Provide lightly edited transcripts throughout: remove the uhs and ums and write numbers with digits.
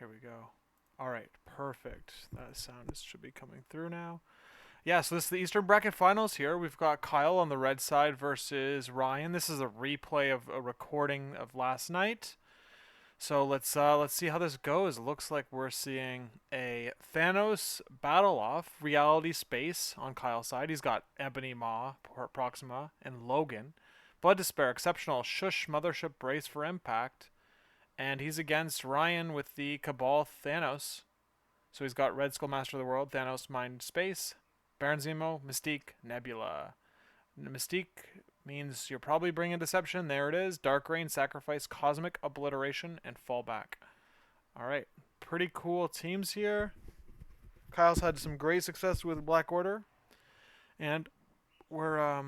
Here we go. All right, perfect. That sound should be coming through now. Yeah, so this is the Eastern Bracket Finals here. We've got Kyle on the red side versus Ryan. This is a replay of a recording of last night. So let's see how this goes. It looks like we're seeing a Thanos battle off reality space on Kyle's side. He's got Ebony Maw, Proxima, and Logan. Blood Despair, Exceptional, Shush, Mothership, Brace for Impact. And he's against Ryan with the Cabal Thanos. So he's got Red Skull, Master of the World, Thanos, Mind Space, Baron Zemo, Mystique, Nebula. Mystique means you're probably bringing Deception. There it is. Dark Reign, Sacrifice, Cosmic Obliteration, and Fallback. All right. Pretty cool teams here. Kyle's had some great success with Black Order. And we're,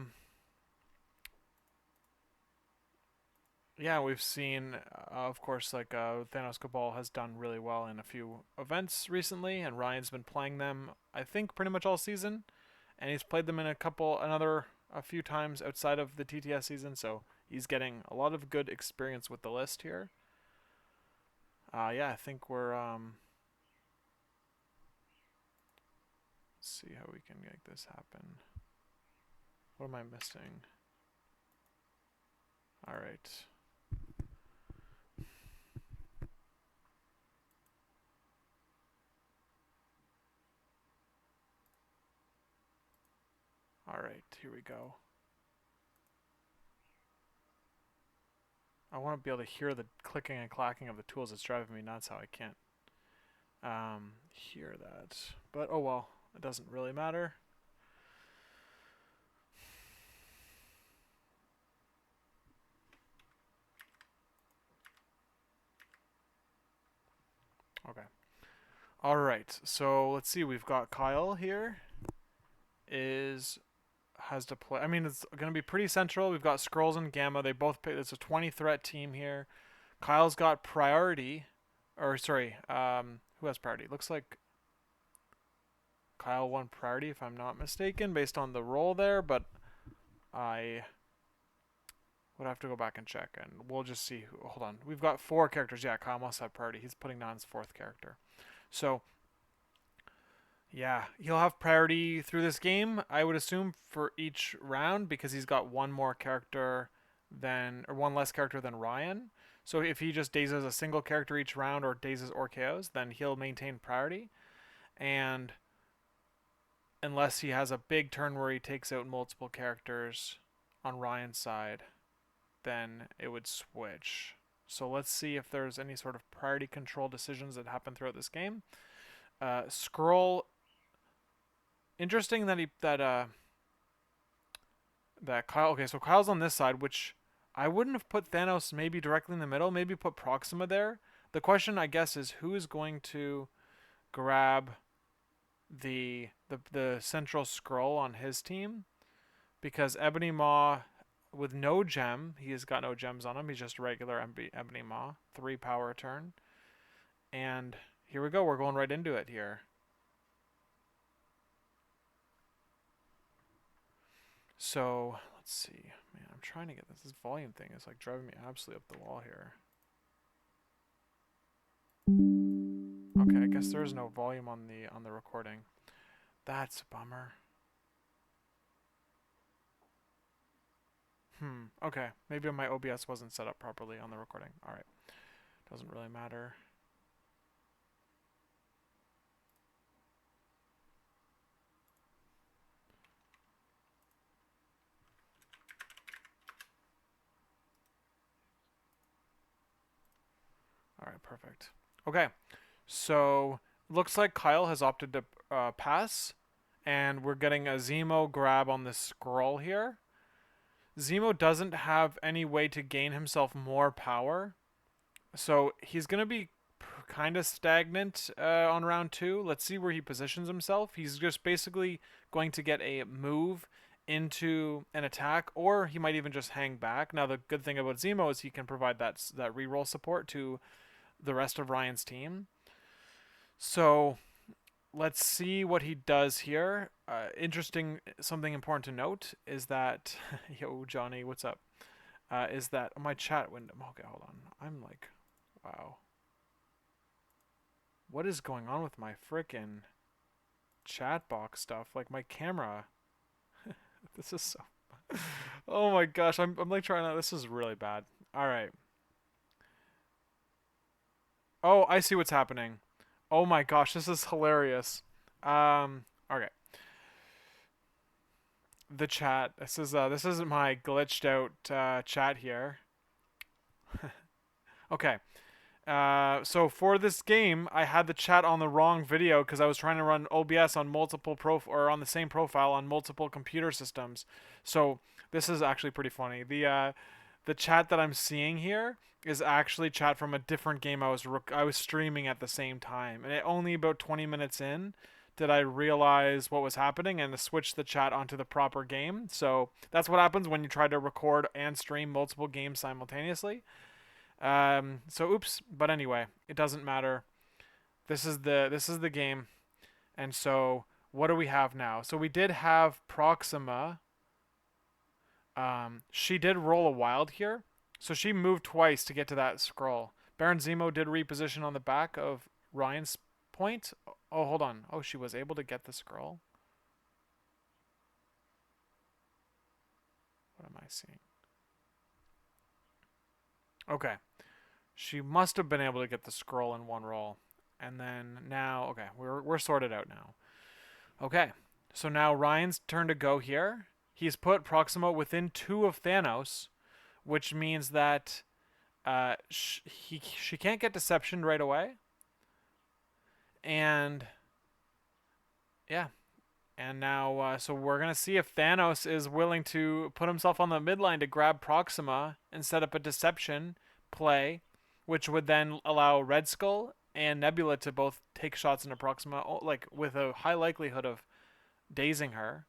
yeah, we've seen, of course, like Thanos Cabal has done really well in a few events recently, and Ryan's been playing them, I think, pretty much all season. And he's played them in a few times outside of the TTS season, so he's getting a lot of good experience with the list here. Yeah, I think we're let's see how we can make this happen. What am I missing? All right. All right, here we go. I want to be able to hear the clicking and clacking of the tools. It's driving me nuts how I can't hear that. But oh well, it doesn't really matter. Okay. All right. So let's see. We've got Kyle here. Has to play. I mean, it's going to be pretty central. We've got Skrulls and Gamma. They both pick. It's a 20 threat team here. Kyle's got priority, or sorry, who has priority? Looks like Kyle won priority, if I'm not mistaken, based on the roll there. But I would have to go back and check, and we'll just see. Hold on. We've got 4 characters. Yeah, Kyle must have priority. He's putting down his 4th character. So yeah, he'll have priority through this game, I would assume, for each round because he's got one less character than Ryan. So if he just dazes a single character each round or dazes or KOs, then he'll maintain priority. And unless he has a big turn where he takes out multiple characters on Ryan's side, then it would switch. So let's see if there's any sort of priority control decisions that happen throughout this game. Skrull. Interesting that Kyle. Okay, so Kyle's on this side, which I wouldn't have put Thanos maybe directly in the middle. Maybe put Proxima there. The question, I guess, is who is going to grab the central Skrull on his team? Because Ebony Maw, with no gem, he has got no gems on him. He's just regular Ebony Maw, 3 power turn. And here we go. We're going right into it here. So let's see. Man, I'm trying to get this volume thing is like driving me absolutely up the wall here. Okay, I guess there's no volume on the recording. That's a bummer. Okay. Maybe my OBS wasn't set up properly on the recording. Alright. Doesn't really matter. Alright, perfect. Okay. So, looks like Kyle has opted to pass. And we're getting a Zemo grab on this Skrull here. Zemo doesn't have any way to gain himself more power. So he's going to be kind of stagnant on round 2. Let's see where he positions himself. He's just basically going to get a move into an attack, or he might even just hang back. Now, the good thing about Zemo is he can provide that reroll support to the rest of Ryan's team. So let's see what he does here. Something important to note is that, yo, Johnny, what's up? Is that my chat window? Okay, hold on. I'm like, wow. What is going on with my frickin' chat box stuff? Like my camera. This is so. Oh my gosh, I'm like trying to. This is really bad. All right. Oh, I see what's happening. Oh my gosh, this is hilarious. Okay. The chat. This is my glitched out chat here. Okay. So for this game, I had the chat on the wrong video because I was trying to run OBS on multiple or on the same profile on multiple computer systems. So this is actually pretty funny. The chat that I'm seeing here is actually chat from a different game I was streaming at the same time, and only about 20 minutes in did I realize what was happening and to switch the chat onto the proper game. So that's what happens when you try to record and stream multiple games simultaneously. So oops, but anyway, it doesn't matter. This is the game, and so what do we have now? So we did have Proxima. She did roll a wild here, so she moved twice to get to that scroll. Baron Zemo did reposition on the back of Ryan's point. Oh, hold on. Oh, she was able to get the scroll. What am I seeing? Okay. She must have been able to get the scroll in one roll. And then now, okay, we're sorted out now. Okay. So now Ryan's turn to go here. He's put Proxima within 2 of Thanos, which means that she can't get deception right away. And yeah. And now, so we're going to see if Thanos is willing to put himself on the midline to grab Proxima and set up a deception play, which would then allow Red Skull and Nebula to both take shots into Proxima, like with a high likelihood of dazing her.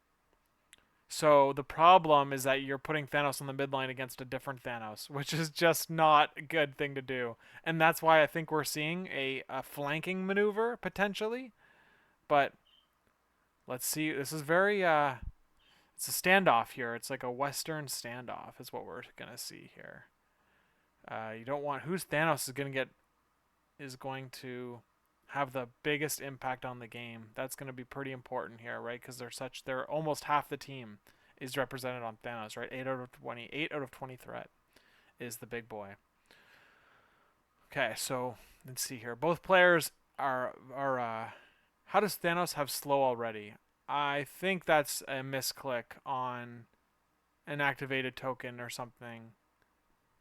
So the problem is that you're putting Thanos on the midline against a different Thanos, which is just not a good thing to do. And that's why I think we're seeing a flanking maneuver potentially. But let's see. This is very it's a standoff here. It's like a Western standoff is what we're gonna see here. You don't want who's Thanos is going to have the biggest impact on the game. That's going to be pretty important here, right? Because they're almost half the team is represented on Thanos, right? 8 out of 20, 8 out of 20 threat is the big boy. Okay, so let's see here. Both players are how does Thanos have slow already? I think that's a misclick on an activated token or something.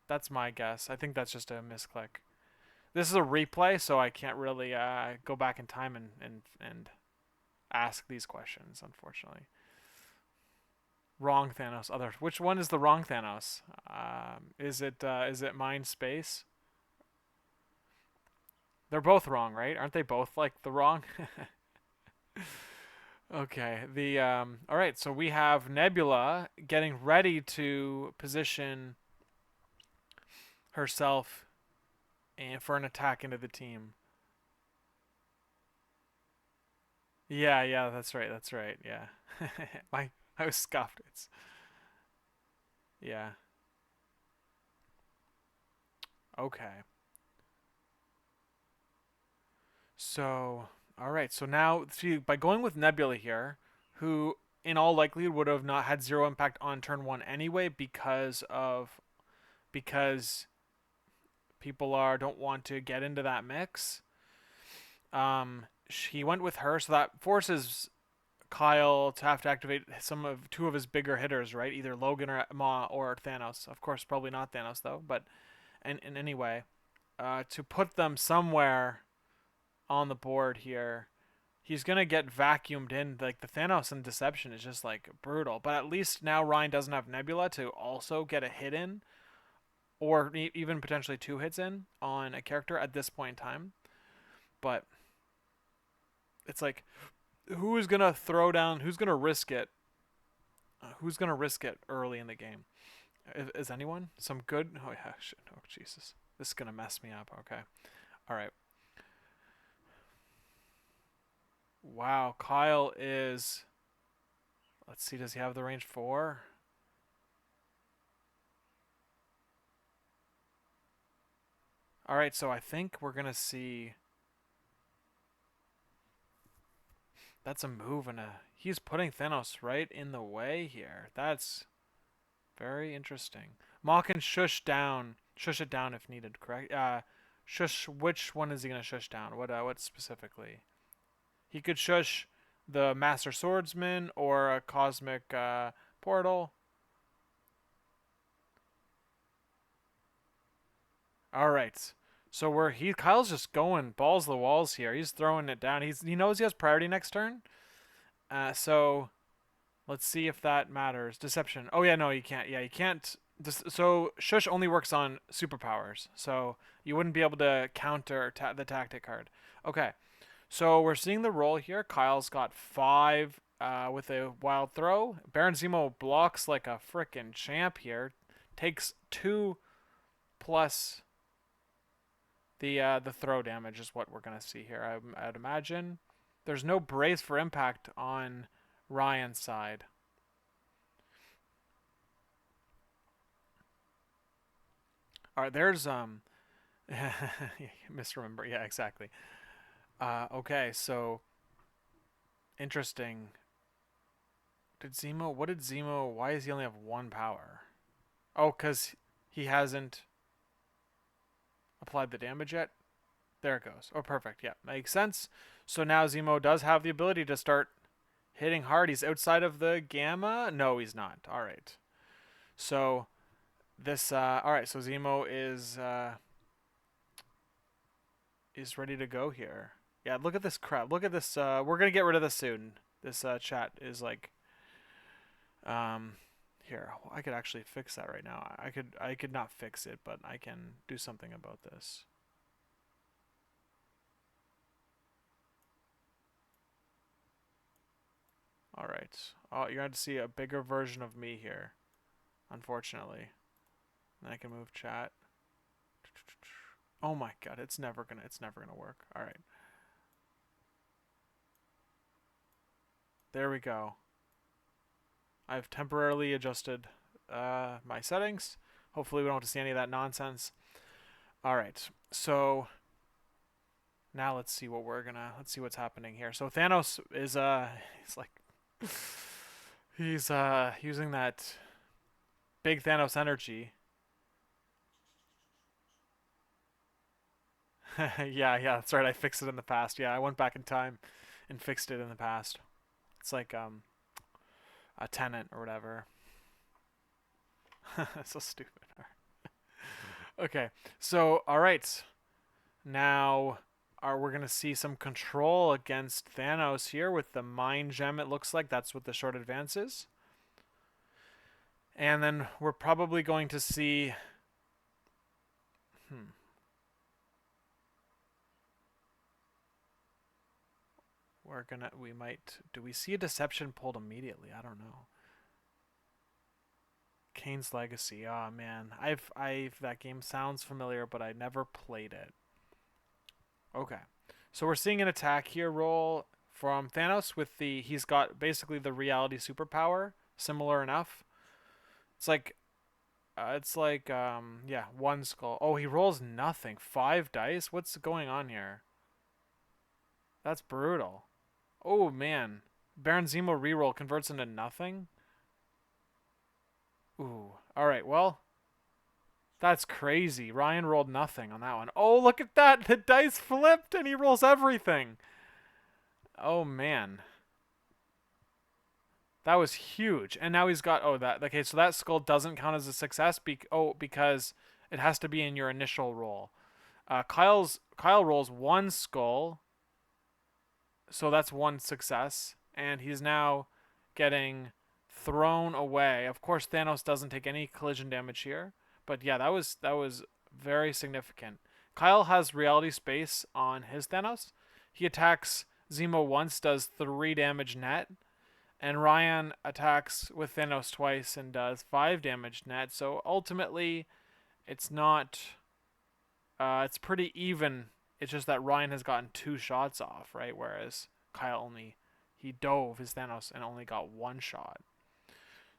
That's my guess. I think that's just a misclick. This is a replay, so I can't really go back in time and ask these questions, unfortunately. Wrong Thanos. Which one is the wrong Thanos? Is it Mind Space? They're both wrong, right? Aren't they both like the wrong? Okay. All right. So we have Nebula getting ready to position herself and for an attack into the team. Yeah, yeah, that's right. That's right. Yeah. I was scuffed. It's yeah. Okay. So, all right. So now, see, by going with Nebula here, who in all likelihood would have not had zero impact on turn 1 anyway because people don't want to get into that mix. He went with her, so that forces Kyle to have to activate two of his bigger hitters, right? Either Logan or Ma or Thanos. Of course, probably not Thanos though. But in any way, to put them somewhere on the board here, he's gonna get vacuumed in. Like the Thanos and Deception is just like brutal. But at least now Ryan doesn't have Nebula to also get a hit in, or even potentially 2 hits in on a character at this point in time. But it's like, who's gonna throw down? Who's gonna risk it? Who's gonna risk it early in the game? Is anyone? Some good? Oh yeah, shit. Oh Jesus, this is gonna mess me up. Okay, all right. Wow, Kyle is. Let's see. Does he have the range 4? All right, so I think we're gonna see. That's a move and a... He's putting Thanos right in the way here. That's very interesting. Maw can shush it down if needed, correct? Shush, which one is he going to shush down? What specifically? He could shush the Master Swordsman or a Cosmic Portal. All right. So Kyle's just going balls to the walls here. He's throwing it down. He knows he has priority next turn. So let's see if that matters. Deception. Oh yeah, no, you can't. Yeah, you can't. So Shush only works on superpowers. So you wouldn't be able to counter the tactic card. Okay. So we're seeing the roll here. Kyle's got 5 with a wild throw. Baron Zemo blocks like a frickin' champ here. Takes 2 plus the throw damage is what we're gonna see here. I'd imagine. There's no brace for impact on Ryan's side. All right, there's misremember. Yeah, exactly. Okay, so interesting. What did Zemo? Why does he only have 1 power? Oh, cuz he hasn't applied the damage yet. There it goes. Oh, perfect. Yeah, makes sense. So now Zemo does have the ability to start hitting hard. He's outside of the gamma. No, he's not. All right. So this. All right. So Zemo is ready to go here. Yeah. Look at this crowd. Look at this. We're gonna get rid of this soon. This chat is like. Here, I could actually fix that right now. I could not fix it, but I can do something about this. All right. Oh, you're going to see a bigger version of me here, unfortunately. And I can move chat. Oh my god, it's never gonna work. All right. There we go. I've temporarily adjusted my settings. Hopefully we don't have to see any of that nonsense. All right. So now let's see what's happening here. So Thanos is he's like he's using that big Thanos energy. Yeah, that's right. I fixed it in the past. Yeah, I went back in time and fixed it in the past. It's like a tenant or whatever. So stupid. Okay, so all right, now we're gonna see some control against Thanos here with the Mind Gem. It looks like that's what the short advance is, and then we're probably going to see. Do we see a deception pulled immediately? I don't know. Kane's Legacy. Oh man, that game sounds familiar, but I never played it. Okay, so we're seeing an attack here roll from Thanos with he's got basically the reality superpower, similar enough. Yeah, 1 skull. Oh, he rolls nothing. 5 dice. What's going on here? That's brutal. Oh man, Baron Zemo reroll converts into nothing. Ooh. All right. Well, that's crazy. Ryan rolled nothing on that one. Oh, look at that. The dice flipped and he rolls everything. Oh, man. That was huge. And now he's got... Oh, okay, so that skull doesn't count as a success because it has to be in your initial roll. Kyle rolls 1 skull. So that's 1 success. And he's now getting thrown away. Of course, Thanos doesn't take any collision damage here. But yeah, that was very significant. Kyle has reality space on his Thanos. He attacks Zemo once, does 3 damage net. And Ryan attacks with Thanos twice and does 5 damage net. So ultimately, it's not... it's pretty even. It's just that Ryan has gotten 2 shots off, right? Whereas Kyle he dove his Thanos and only got 1 shot.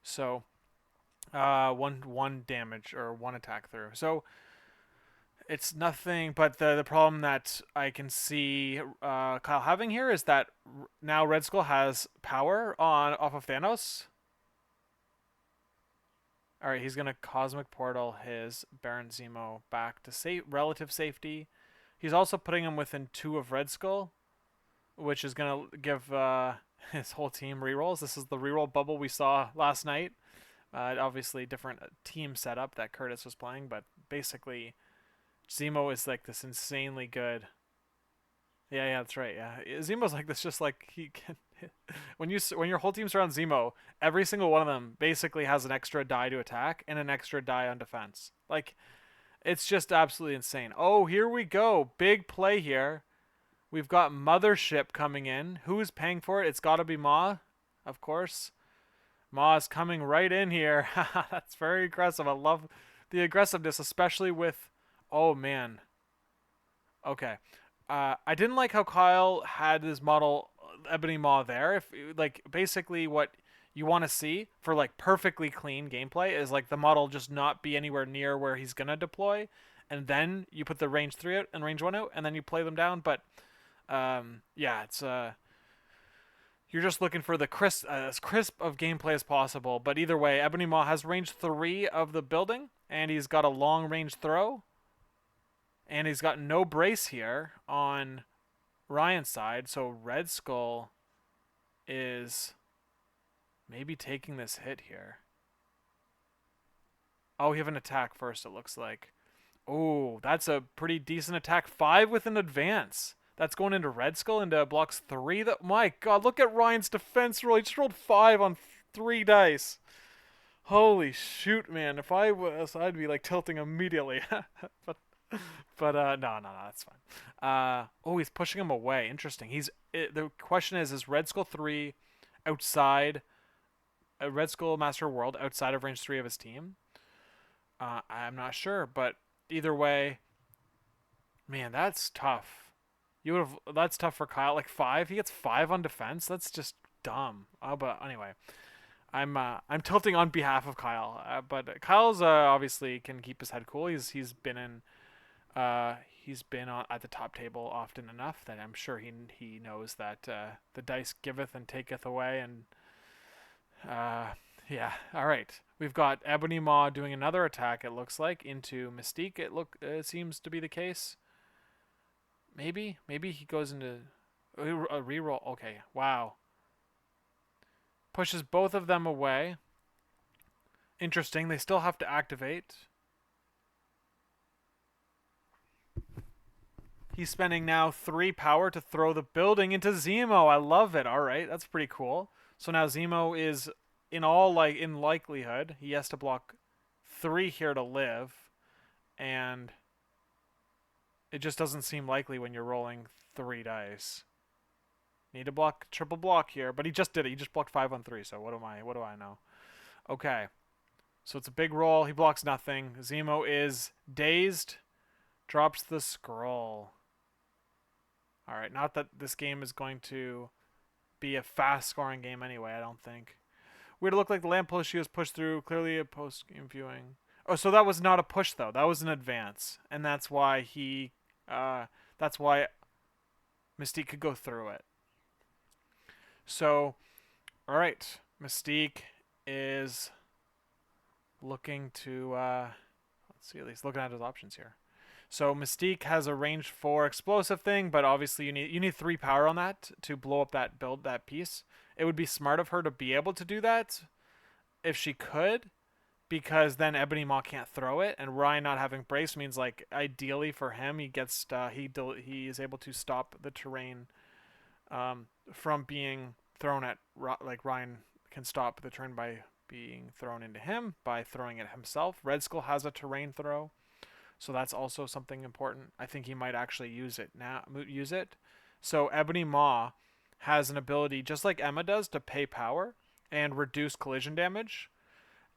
So, one damage or 1 attack through. So, It's nothing, but the problem that I can see Kyle having here is that now Red Skull has power on off of Thanos. All right, he's gonna Cosmic Portal his Baron Zemo back to relative safety. He's also putting him within 2 of Red Skull, which is gonna give his whole team rerolls. This is the reroll bubble we saw last night. Obviously, different team setup that Curtis was playing, but basically, Zemo is like this insanely good. Yeah, that's right. Yeah, Zemo's like this, just like he can. When your whole team surrounds Zemo, every single one of them basically has an extra die to attack and an extra die on defense. Like it's just absolutely insane. Oh, here we go, big play here. We've got Mothership coming in. Who's paying for it? It's got to be Ma, of course. Ma is coming right in here. That's very aggressive. I love the aggressiveness, especially with. Oh man. Okay. I didn't like how Kyle had his model Ebony Maw there. If like basically what you want to see for like perfectly clean gameplay is like the model just not be anywhere near where he's gonna deploy, and then you put the range 3 out and range 1 out, and then you play them down. But yeah, it's you're just looking for the as crisp of gameplay as possible. But either way, Ebony Maw has range 3 of the building, and he's got a long range throw. And he's got no brace here on Ryan's side, so Red Skull is maybe taking this hit here. Oh, we have an attack first, it looks like. Oh, that's a pretty decent attack. 5 with an advance. That's going into Red Skull, into blocks 3. My god, look at Ryan's defense roll. He just rolled 5 on 3 dice. Holy shoot, man. If I was, I'd be like tilting immediately. But no, that's fine. Oh, he's pushing him away. Interesting. The question is Red Skull 3 outside Red Skull Master World outside of range 3 of his team? I'm not sure, but either way, man, that's tough. That's tough for Kyle. Like 5, he gets 5 on defense. That's just dumb. But anyway, I'm tilting on behalf of Kyle. But Kyle's obviously can keep his head cool. He's been in at the top table often enough that I'm sure he knows that the dice giveth and taketh away, and yeah. All right, we've got Ebony Maw doing another attack. It looks like into Mystique. It seems to be the case. Maybe he goes into a reroll. Okay, wow. Pushes both of them away. Interesting. They still have to activate. He's spending now 3 power to throw the building into Zemo. I love it. All right, that's pretty cool. So now Zemo is in likelihood he has to block 3 here to live, and it just doesn't seem likely when you're rolling 3 dice. Need to block triple block here, but he just did it. He just blocked 5 on 3. So what do I know? Okay, so it's a big roll. He blocks nothing. Zemo is dazed. Drops the scroll. All right, not that this game is going to be a fast-scoring game anyway, I don't think. Weird to look like the lamppost she was pushed through. Clearly a post-game viewing. Oh, so that was not a push, though. That was an advance. And that's why that's why Mystique could go through it. So, all right. Mystique is looking to, let's see, at least looking at his options here. So Mystique has a range 4 explosive thing, but obviously you need 3 power on that to blow up that piece. It would be smart of her to be able to do that if she could, because then Ebony Maw can't throw it, and Ryan not having brace means like ideally for him he gets he is able to stop the terrain from being thrown at, like Ryan can stop the turn by being thrown into him by throwing it himself. Red Skull has a terrain throw. So that's also something important. I think he might actually use it now. So Ebony Maw has an ability, just like Emma does, to pay power and reduce collision damage.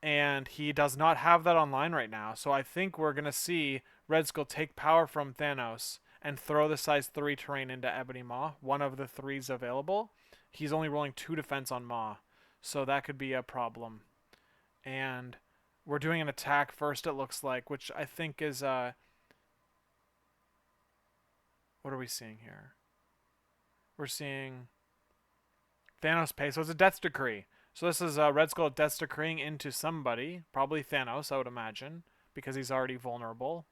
And he does not have that online right now. So I think we're going to see Red Skull take power from Thanos and throw the size 3 terrain into Ebony Maw, one of the 3s available. He's only rolling 2 defense on Maw. So that could be a problem. And we're doing an attack first, it looks like, which I think is What are we seeing here? We're seeing Thanos pay. So it's a death decree. So this is Red Skull death decreeing into somebody, probably Thanos, I would imagine, because he's already vulnerable.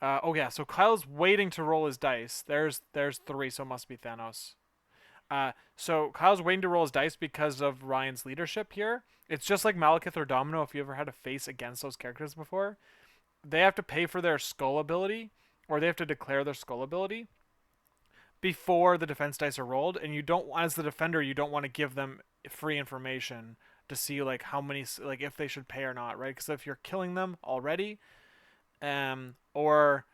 Oh yeah, so Kyle's waiting to roll his dice. There's 3, so it must be Thanos. So Kyle's waiting to roll his dice because of Ryan's leadership here. It's just like Malekith or Domino. If you ever had to face against those characters before, they have to pay for their skull ability, or they have to declare their skull ability before the defense dice are rolled. And you don't, as the defender, you don't want to give them free information to see like how many, like if they should pay or not, right? Because if you're killing them already, or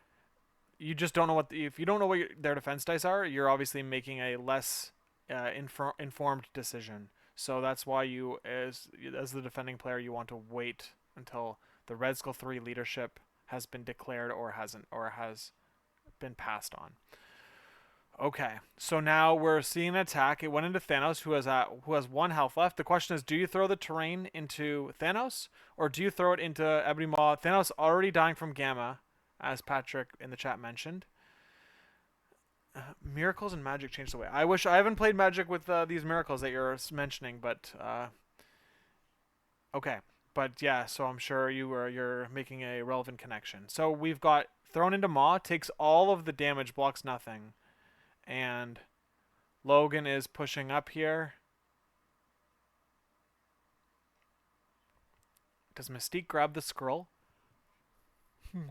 you just don't know what if you don't know what their defense dice are, you're obviously making a less informed decision. So that's why you, as the defending player, you want to wait until the Red Skull 3 leadership has been declared or has been passed on. Okay, so now we're seeing an attack. It went into Thanos, who has 1 health left. The question is, do you throw the terrain into Thanos, or do you throw it into Ebony Maw? Thanos already dying from Gamma, as Patrick in the chat mentioned. Miracles and magic change the way. I wish I haven't played magic with these miracles that you're mentioning, but okay. But yeah, so I'm sure you're making a relevant connection. So we've got thrown into Maw, takes all of the damage, blocks nothing. And Logan is pushing up here. Does Mystique grab the scroll?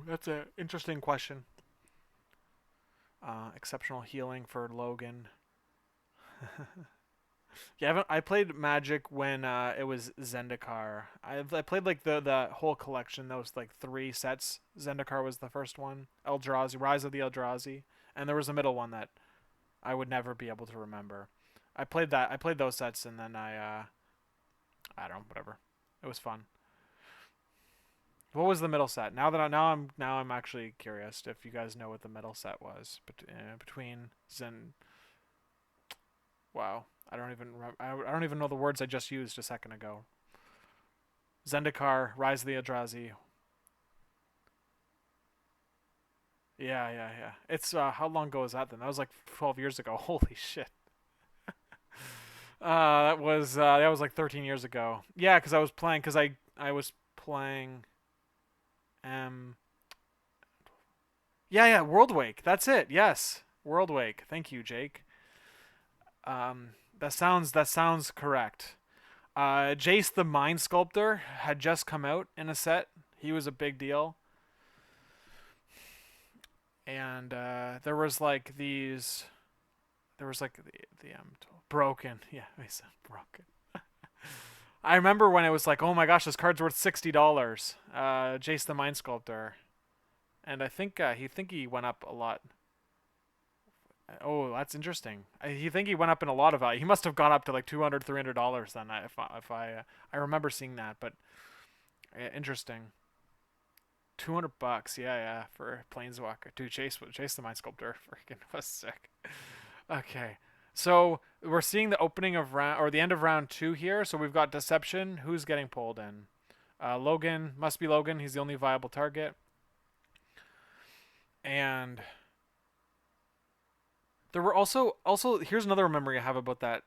That's an interesting question. Exceptional healing for Logan. Yeah, I played Magic when it was Zendikar. I played like the whole collection. Those like 3 sets. Zendikar was the first one. Eldrazi, Rise of the Eldrazi, and there was a middle one that I would never be able to remember. I played those sets, and then I don't know, whatever. It was fun. What was the middle set? Now I'm actually curious if you guys know what the middle set was between Zen. Wow, I don't even know the words I just used a second ago. Zendikar, Rise of the Eldrazi. Yeah. It's how long ago was that then? That was like 12 years ago. Holy shit. That was like 13 years ago. Yeah, because I was playing yeah, Worldwake. That's it. Yes. Worldwake. Thank you, Jake. That sounds correct. Jace the Mind Sculptor had just come out in a set. He was a big deal. And there was like the broken. Yeah, I said broken. I remember when it was like, oh my gosh, this card's worth $60. Jace the Mind Sculptor, and I think he went up a lot. Oh, that's interesting. He went up in a lot of value. He must have gone up to like $200, $300 then. I remember seeing that, but interesting. $200, yeah, for Planeswalker. Dude, Chase the Mind Sculptor freaking was sick. Okay, so we're seeing the opening of round or the end of round 2 here. So we've got Deception. Who's getting pulled in? Logan, must be Logan. He's the only viable target. And there were also here's another memory I have about that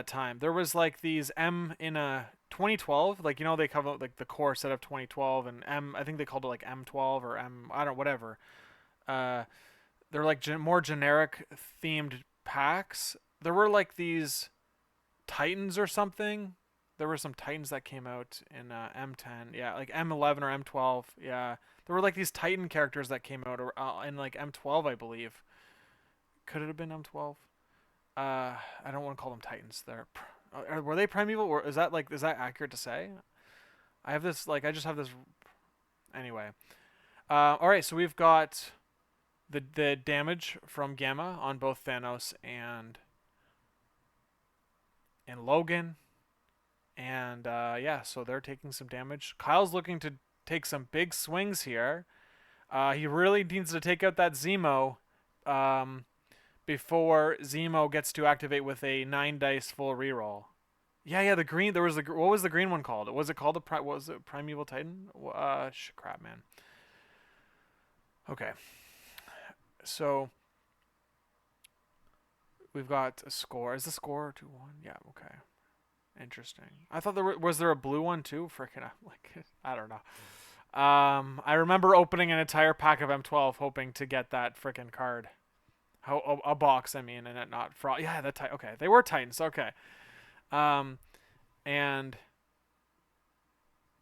time. There was like these M in a 2012, like they cover like the core set of 2012 and M. I think they called it like M12 or M. I don't whatever. They're like more generic themed packs. There were like these Titans or something. There were some Titans that came out in M10. Yeah, like M11 or M12. Yeah, there were like these Titan characters that came out in like M12, I believe. Could it have been M12? I don't want to call them Titans. Were they primeval, or is that accurate to say? I just have this. Anyway, all right. So we've got the damage from Gamma on both Thanos and Logan, and yeah. So they're taking some damage. Kyle's looking to take some big swings here. He really needs to take out that Zemo. Before Zemo gets to activate with a 9 dice full reroll. Yeah, the green. There was what was the green one called? Was it called was it Primeval Titan? Crap, man. Okay. So we've got a score. Is the score 2-1? Yeah. Okay. Interesting. I thought was there a blue one too? Freaking like I don't know. I remember opening an entire pack of M12 hoping to get that freaking card. A box, I mean, and it not fraud. Yeah, that okay. They were Titans. Okay. Um, and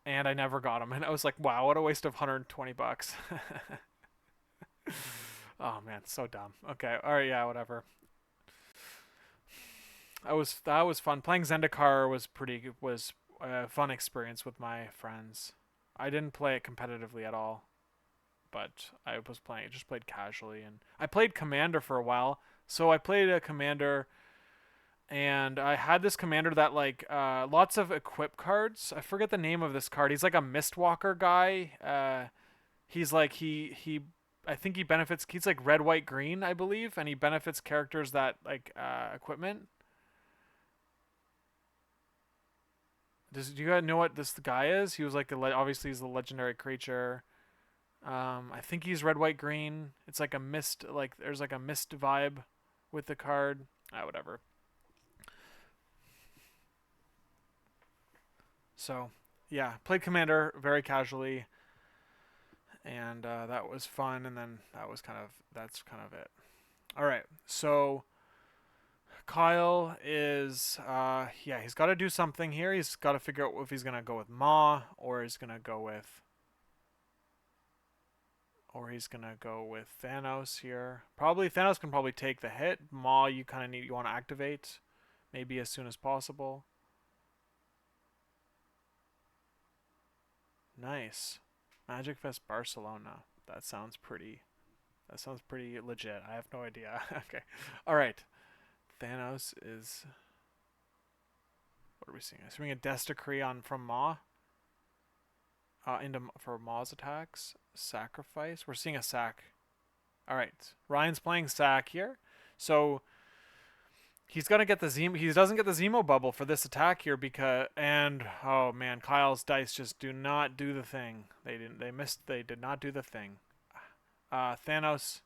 I never got them, and I was like, wow, what a waste of $120. Oh man, so dumb. Okay, all right, yeah, whatever. That was fun. Playing Zendikar was a fun experience with my friends. I didn't play it competitively at all, but I was playing just played casually, and I played Commander for a while. So I played a Commander, and I had this Commander that like lots of equip cards. I forget the name of this card. He's like a Mistwalker guy. He's like he I think he benefits. He's like red, white, green, I believe, and he benefits characters that like equipment. Do you guys know what this guy is? He was like obviously he's the legendary creature. I think he's red, white, green. It's like a mist. Like there's like a mist vibe with the card. Whatever. So yeah, played Commander very casually, and that was fun. And then that's kind of it. All right, so Kyle is yeah, he's got to do something here. He's got to figure out if he's gonna go with Ma or he's gonna go with Thanos here. Probably Thanos can probably take the hit. Ma, you kind of want to activate, maybe as soon as possible. Nice, Magic Fest Barcelona. That sounds pretty. That sounds pretty legit. I have no idea. Okay, all right. Thanos is. What are we seeing? Are we seeing a Death Decree on from Ma? Into for Ma's attacks. Sacrifice. We're seeing a sack. All right, Ryan's playing sack here, so he's gonna get the Zemo. He doesn't get the Zemo bubble for this attack here because oh man, Kyle's dice just do not do the thing. They didn't. They missed. They did not do the thing. Thanos.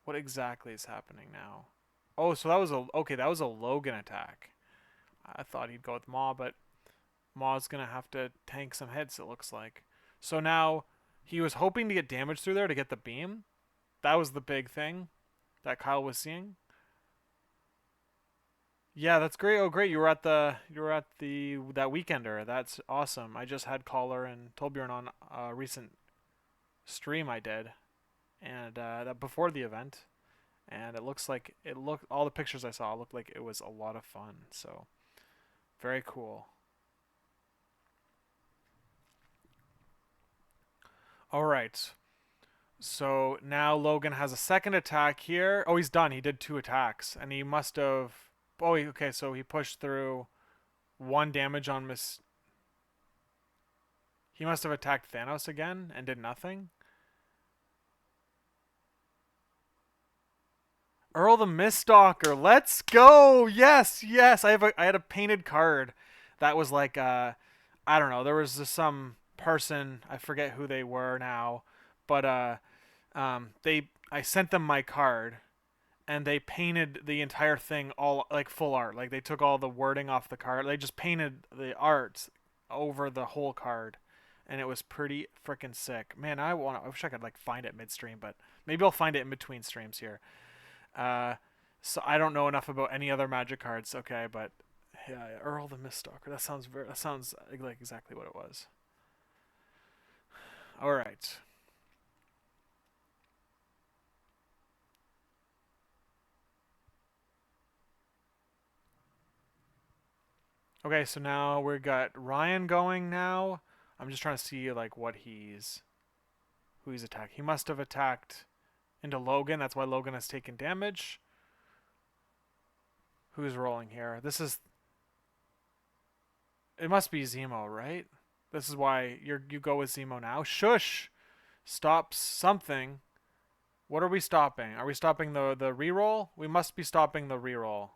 What exactly is happening now? Oh, so that was a okay. That was a Logan attack. I thought he'd go with Ma, but Ma's gonna have to tank some hits, it looks like. So now he was hoping to get damage through there to get the beam. That was the big thing that Kyle was seeing. Yeah, that's great. Oh, great! You were at the that weekender. That's awesome. I just had Caller and Torbjorn on a recent stream I did, and that before the event, and it looked all the pictures I saw looked like it was a lot of fun. So very cool. All right. So now Logan has a second attack here. Oh, he's done. He did two attacks, and he must have. Oh, okay. So he pushed through one damage on Miss. He must have attacked Thanos again and did nothing. Earl the Miststalker. Let's go. Yes, yes. I had a painted card that was like I don't know. There was just some person, I forget who they were now, but they I sent them my card and they painted the entire thing all like full art. Like they took all the wording off the card. They just painted the art over the whole card, and it was pretty freaking sick. Man, I wish I could like find it midstream, but maybe I'll find it in between streams here. Uh, so I don't know enough about any other Magic cards. Okay, but yeah, Earl the Miststalker. That sounds like exactly what it was. All right. Okay, so now we got Ryan going now. I'm just trying to see like who he's attacked. He must have attacked into Logan. That's why Logan has taken damage. Who's rolling here? It must be Zemo, right? This is why you go with Zemo now. Shush! Stops something. What are we stopping? Are we stopping the reroll? We must be stopping the reroll.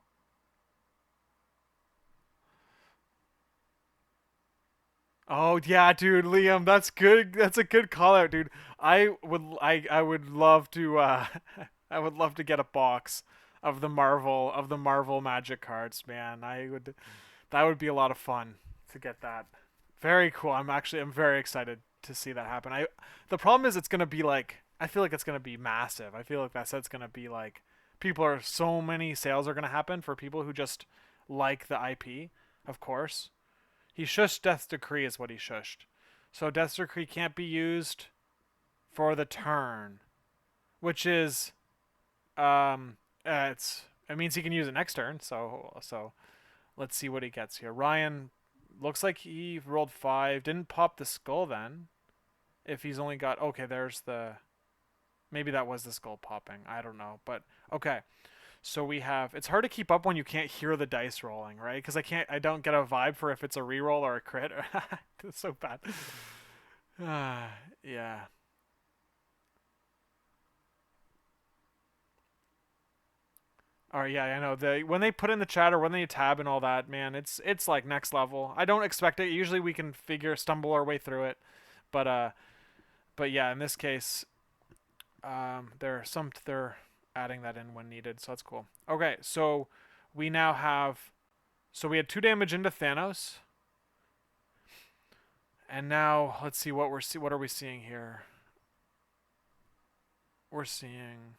Oh yeah, dude, Liam, that's good. That's a good call out, dude. I would love to I would love to get a box of the Marvel Magic cards, man. I would that would be a lot of fun to get that. Very cool. I'm very excited to see that happen. I The problem is it's going to be like I feel like it's going to be massive. I feel like that set's going to be like people are so many sales are going to happen for people who just like the IP, of course. He shushed Death's Decree is what he shushed. So Death's Decree can't be used for the turn, which is it means he can use it next turn. So let's see what he gets here. Ryan looks like he rolled 5. Didn't pop the skull then. If he's only got okay, there's the maybe that was the skull popping. I don't know, but okay. So we have it's hard to keep up when you can't hear the dice rolling, right? Because I don't get a vibe for if it's a reroll or a crit. It's so bad. Yeah. All right, yeah, I know. When they put in the chat or when they tab and all that, man, it's like next level. I don't expect it. Usually we can stumble our way through it, but yeah, in this case, they're adding that in when needed, so that's cool. Okay, so we now have so we had 2 damage into Thanos, and now let's see what are we seeing here. We're seeing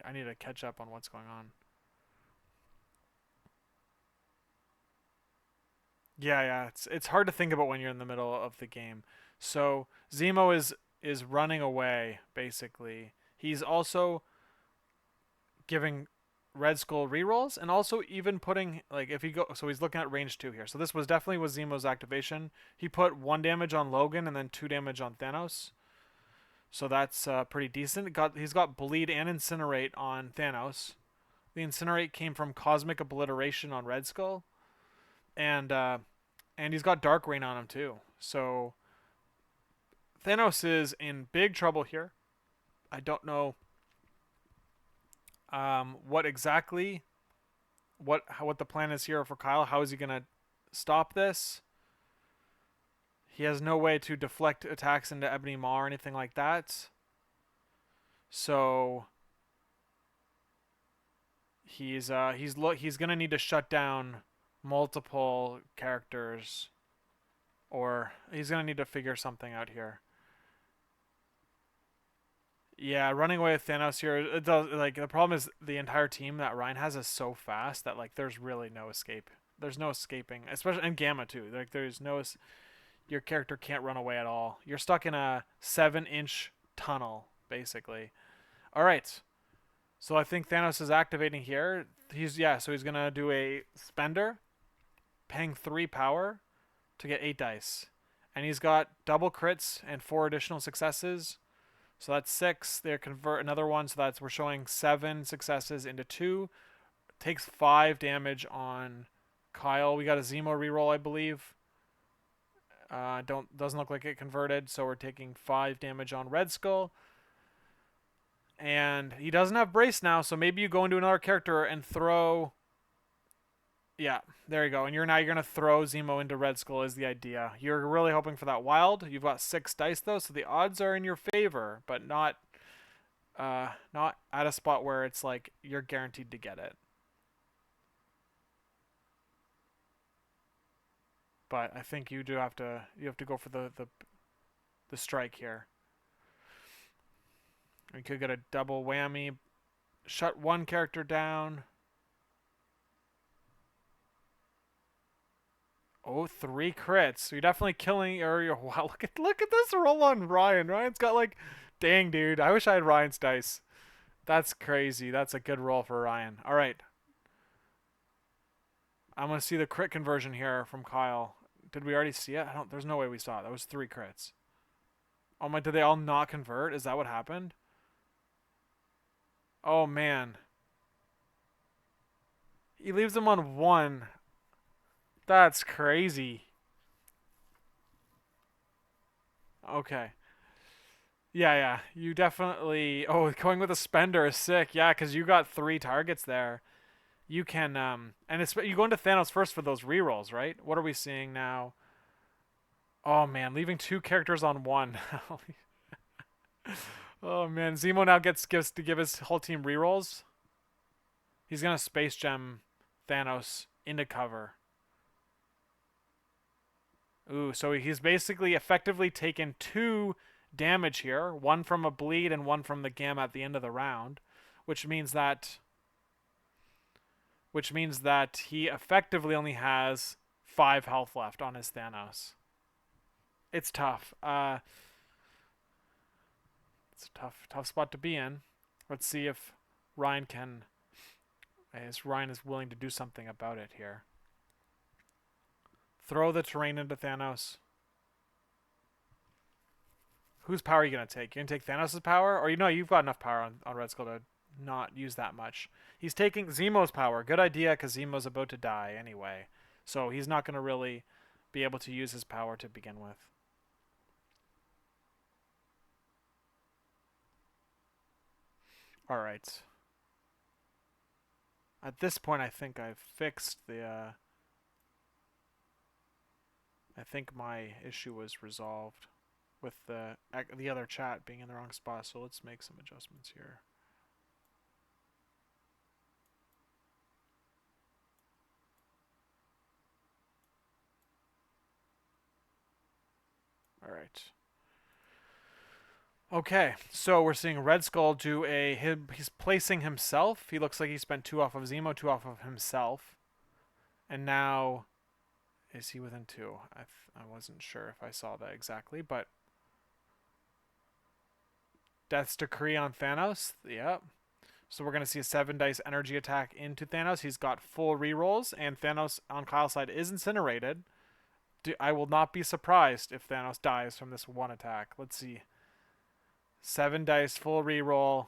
I need to catch up on what's going on. Yeah, yeah, it's hard to think about when you're in the middle of the game. So Zemo is running away basically. He's also giving Red Skull rerolls and also even putting like if he go so he's looking at range 2 here. So this was definitely was Zemo's activation. He put 1 damage on Logan and then 2 damage on Thanos. So that's pretty decent. He's got bleed and incinerate on Thanos. The incinerate came from cosmic obliteration on Red Skull, and he's got dark rain on him too. So Thanos is in big trouble here. I don't know what exactly what the plan is here for Kyle. How is he gonna stop this? He has no way to deflect attacks into Ebony Maw or anything like that. So he's gonna need to shut down multiple characters, or he's gonna need to figure something out here. Yeah, running away with Thanos here, it does like the problem is the entire team that Ryan has is so fast that like there's really no escape. There's no escaping, especially and Gamma too. Like there's no your character can't run away at all. You're stuck in a 7-inch tunnel basically. All right. So I think Thanos is activating here. So he's going to do a spender paying 3 power to get 8 dice. And he's got double crits and 4 additional successes. So that's 6. They convert another one, so we're showing 7 successes into 2. Takes 5 damage on Kyle. We got a Zemo reroll, I believe. Doesn't look like it converted, so we're taking 5 damage on Red Skull. And he doesn't have brace now, so maybe you go into another character and throw. Yeah, there you go. And you're gonna throw Zemo into Red Skull is the idea. You're really hoping for that wild. You've got 6 dice though, so the odds are in your favor, but not at a spot where it's like you're guaranteed to get it. But I think you have to go for the strike here. We could get a double whammy, shut one character down. Oh, 3 crits. So you're definitely killing. Or wow, look at this roll on Ryan. Ryan's got like, dang dude. I wish I had Ryan's dice. That's crazy. That's a good roll for Ryan. All right, I'm gonna see the crit conversion here from Kyle. Did we already see it? I don't. There's no way we saw it. That was 3 crits. Oh my! Did they all not convert? Is that what happened? Oh man. He leaves them on 1. That's crazy. Okay. Yeah, yeah. You definitely. Oh, going with a spender is sick. Yeah, because you got 3 targets there. you can and it's you go into Thanos first for those rerolls, right? What are we seeing now? Oh man, leaving 2 characters on one. Oh man, Zemo now gets to give his whole team rerolls. He's gonna Space Gem Thanos into cover. Ooh, so he's basically effectively taken 2 damage here, one from a bleed and one from the gamma at the end of the round, which means that he effectively only has 5 health left on his Thanos. It's tough. It's a tough spot to be in. Let's see if Ryan can. As Ryan is willing to do something about it here. Throw the terrain into Thanos. Whose power are you gonna take? You're gonna take Thanos' power, or you've got enough power on Red Skull to not use that much. He's taking Zemo's power. Good idea, because Zemo's about to die anyway, so he's not gonna really be able to use his power to begin with. All right. At this point, I think I've fixed the. I think my issue was resolved with the other chat being in the wrong spot. So let's make some adjustments here. All right. Okay, so we're seeing Red Skull do he's placing himself. He looks like he spent 2 off of Zemo, 2 off of himself. And now, is he within 2? I wasn't sure if I saw that exactly, but Death's Decree on Thanos. Yep. So we're going to see a 7 dice energy attack into Thanos. He's got full rerolls, and Thanos on Kyle's side is incinerated. I will not be surprised if Thanos dies from this 1 attack. Let's see. 7 dice, full reroll.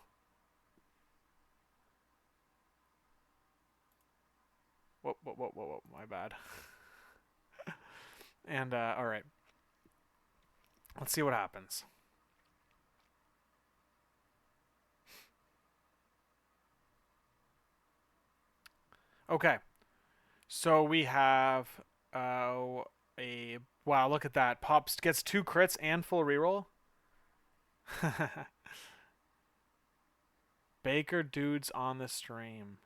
Whoa, my bad. And, alright. Let's see what happens. Okay. So we have wow, look at that. Pops gets 2 crits and full reroll. Baker dudes on the stream.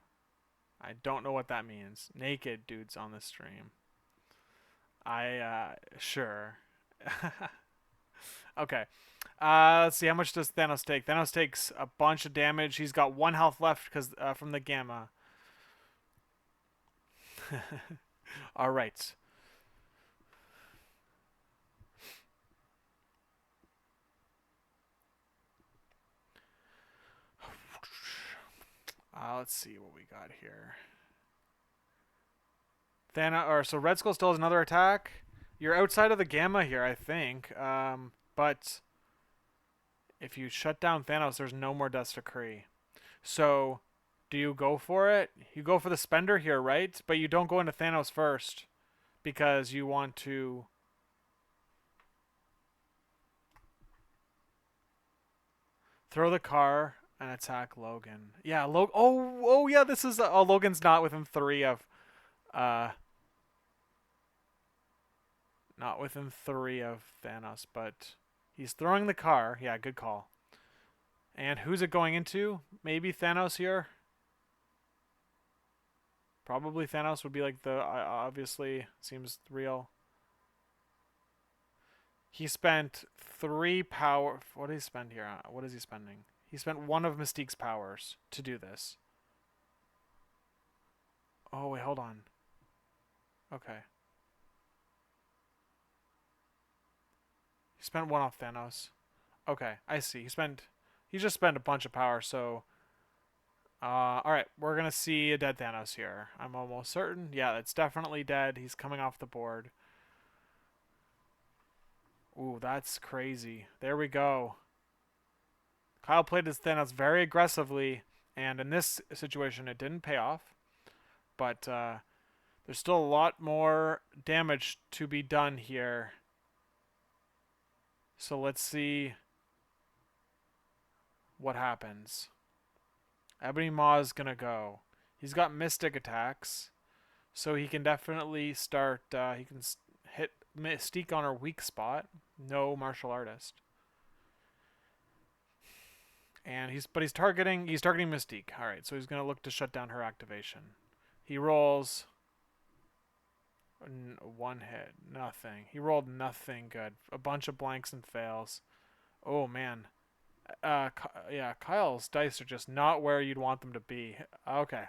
I don't know what that means. Naked dudes on the stream. Sure. Okay. Let's see. How much does Thanos take? Thanos takes a bunch of damage. He's got 1 health left because from the gamma. All right. Let's see what we got here. So Red Skull still has another attack. You're outside of the gamma here, I think. But if you shut down Thanos, there's no more Death's Decree. So, do you go for it? You go for the spender here, right? But you don't go into Thanos first because you want to. Throw the car and attack Logan. Yeah, Oh, yeah. This is. Logan's not within 3 of. Not within 3 of Thanos, but he's throwing the car. Yeah, good call. And who's it going into? Maybe Thanos here? Probably Thanos would be like the obviously seems real. He spent 3 power. What did he spend here? What is he spending? He spent 1 of Mystique's powers to do this. Oh, wait, hold on. Okay. He spent 1 off Thanos. Okay, I see. He just spent a bunch of power, so alright, we're gonna see a dead Thanos here. I'm almost certain. Yeah, it's definitely dead. He's coming off the board. Ooh, that's crazy. There we go. Kyle played his Thanos very aggressively, and in this situation it didn't pay off. But there's still a lot more damage to be done here. So let's see what happens. Ebony Maw's gonna go. He's got mystic attacks, so he can definitely start. He can hit Mystique on her weak spot. No martial artist, and he's targeting Mystique. All right, so he's gonna look to shut down her activation. He rolls one hit, nothing. He rolled nothing good. A bunch of blanks and fails. Oh man. Yeah, Kyle's dice are just not where you'd want them to be. Okay.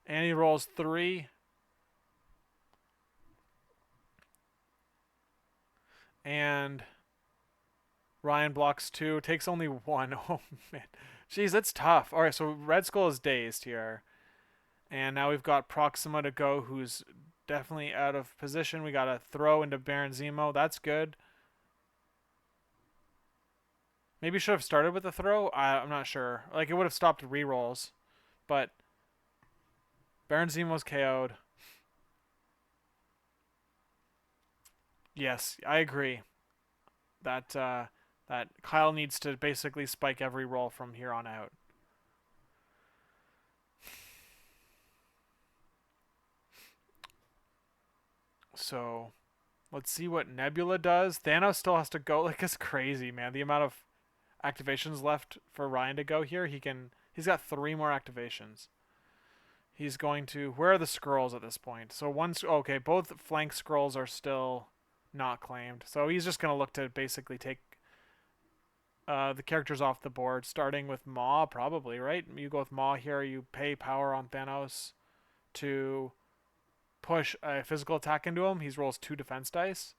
And he rolls 3. And Ryan blocks 2. Takes only 1. Oh, man. Jeez, that's tough. All right, so Red Skull is dazed here. And now we've got Proxima to go, who's definitely out of position. We got a throw into Baron Zemo. That's good. Maybe should have started with the throw. I'm not sure. Like, it would have stopped rerolls. But Baron Zemo's KO'd. Yes, I agree. That that Kyle needs to basically spike every roll from here on out. So, let's see what Nebula does. Thanos still has to go. Like, it's crazy, man. The amount of activations left for Ryan to go here. He's got 3 more activations. He's going to. Where are the scrolls at this point? So okay, both flank scrolls are still not claimed. So he's just gonna look to basically take the characters off the board, starting with Maw, probably, right? You go with Maw here. You pay power on Thanos to push a physical attack into him. He rolls 2 defense dice.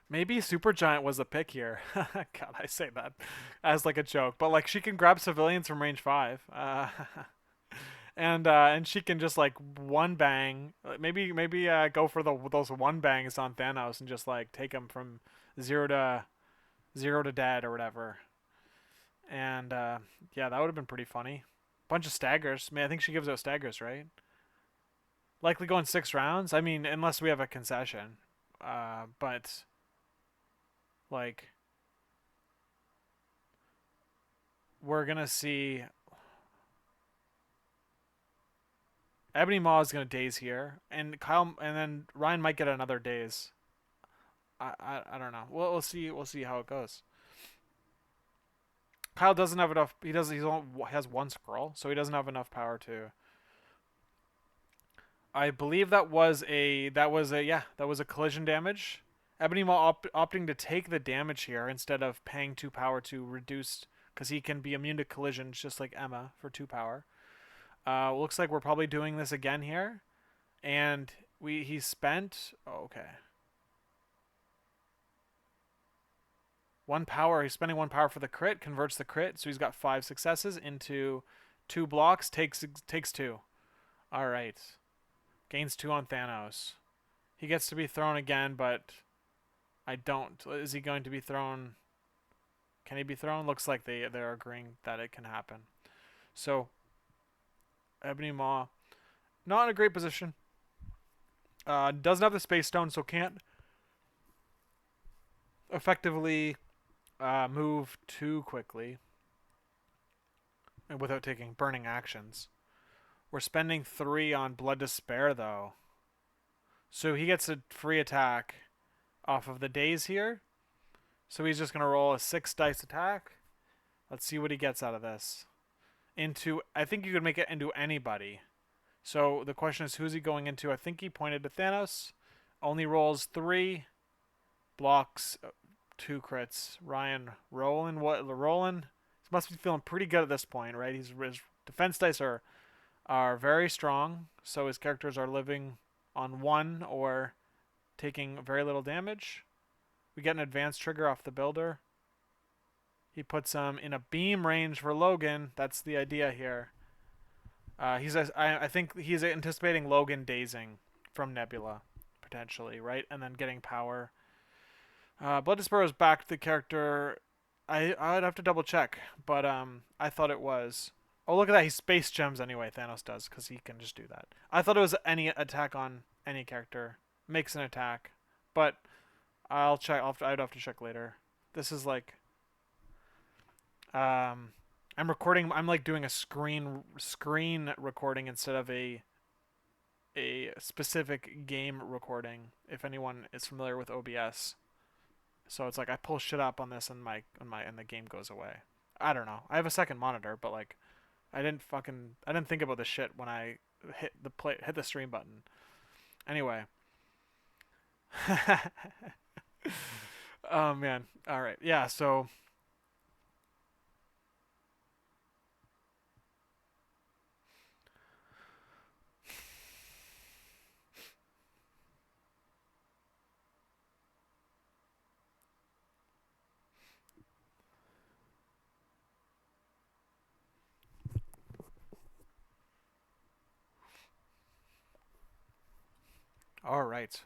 Maybe Supergiant was a pick here. God, I say that as like a joke, but like she can grab civilians from range 5, and she can just like one bang. Maybe go for those one bangs on Thanos and just like take him from zero to dead or whatever. And yeah, that would have been pretty funny. Bunch of staggers. I mean, I think she gives out staggers, right? Likely going 6 rounds. I mean, unless we have a concession. But like we're gonna see Ebony Maw is gonna daze here, and Kyle, and then Ryan might get another daze. I don't know. We'll see. We'll see how it goes. Kyle doesn't have enough. He has 1 scroll, so he doesn't have enough power to. I believe that was a collision damage. Ebony Maw opting to take the damage here instead of paying 2 power to reduce, because he can be immune to collisions just like Emma for 2 power. Looks like we're probably doing this again here, and he spent. Oh, okay. 1 power. He's spending 1 power for the crit. Converts the crit, so he's got 5 successes into 2 blocks. Takes 2. All right. Gains 2 on Thanos. He gets to be thrown again, but I don't. Is he going to be thrown? Can he be thrown? Looks like they're agreeing that it can happen. So Ebony Maw, not in a great position. Doesn't have the Space Stone, so can't effectively move too quickly and without taking burning actions. We're spending 3 on Blood Despair, though. So he gets a free attack off of the daze here. So he's just going to roll a 6 dice attack. Let's see what he gets out of this. I think you could make it into anybody. So the question is, who's he going into? I think he pointed to Thanos. Only rolls 3. Blocks 2 crits. Ryan rolling. He must be feeling pretty good at this point, right? His defense dice are very strong, so his characters are living on 1 or taking very little damage. We get an advanced trigger off the builder. He puts him in a beam range for Logan. That's the idea here. I think he's anticipating Logan dazing from Nebula, potentially, right? And then getting power. Blood Despair is back to the character. I'd have to double check, but I thought it was. Oh, look at that! He space gems anyway. Thanos does because he can just do that. I thought it was any attack on any character makes an attack, but I'll check. I'd have to check later. This is like I'm recording. I'm like doing a screen recording instead of a specific game recording. If anyone is familiar with OBS, so it's like I pull shit up on this and and the game goes away. I don't know. I have a second monitor, but like I didn't think about this shit when I hit the stream button. Anyway. Oh man. All right. Yeah, so all right.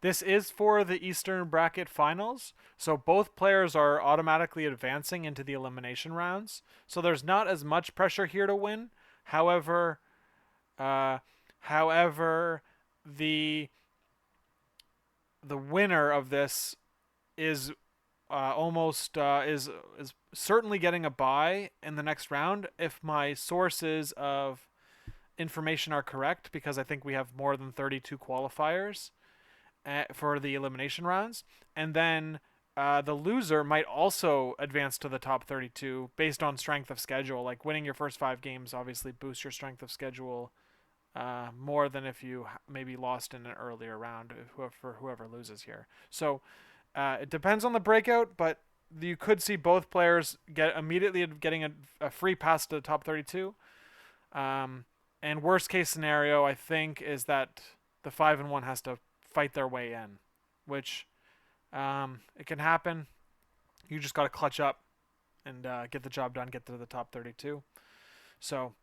This is for the Eastern Bracket Finals, so both players are automatically advancing into the elimination rounds. So there's not as much pressure here to win. However, uh, however, the the winner of this is almost is certainly getting a bye in the next round if my sources of information are correct, because I think we have more than 32 qualifiers for the elimination rounds, and then the loser might also advance to the top 32 based on strength of schedule. Like winning your first 5 games obviously boosts your strength of schedule more than if you maybe lost in an earlier round for whoever loses here. So it depends on the breakout, but you could see both players get immediately getting a free pass to the top 32. And worst case scenario, I think, is that the 5-1 has to fight their way in, which it can happen. You just got to clutch up and get the job done, get to the top 32. So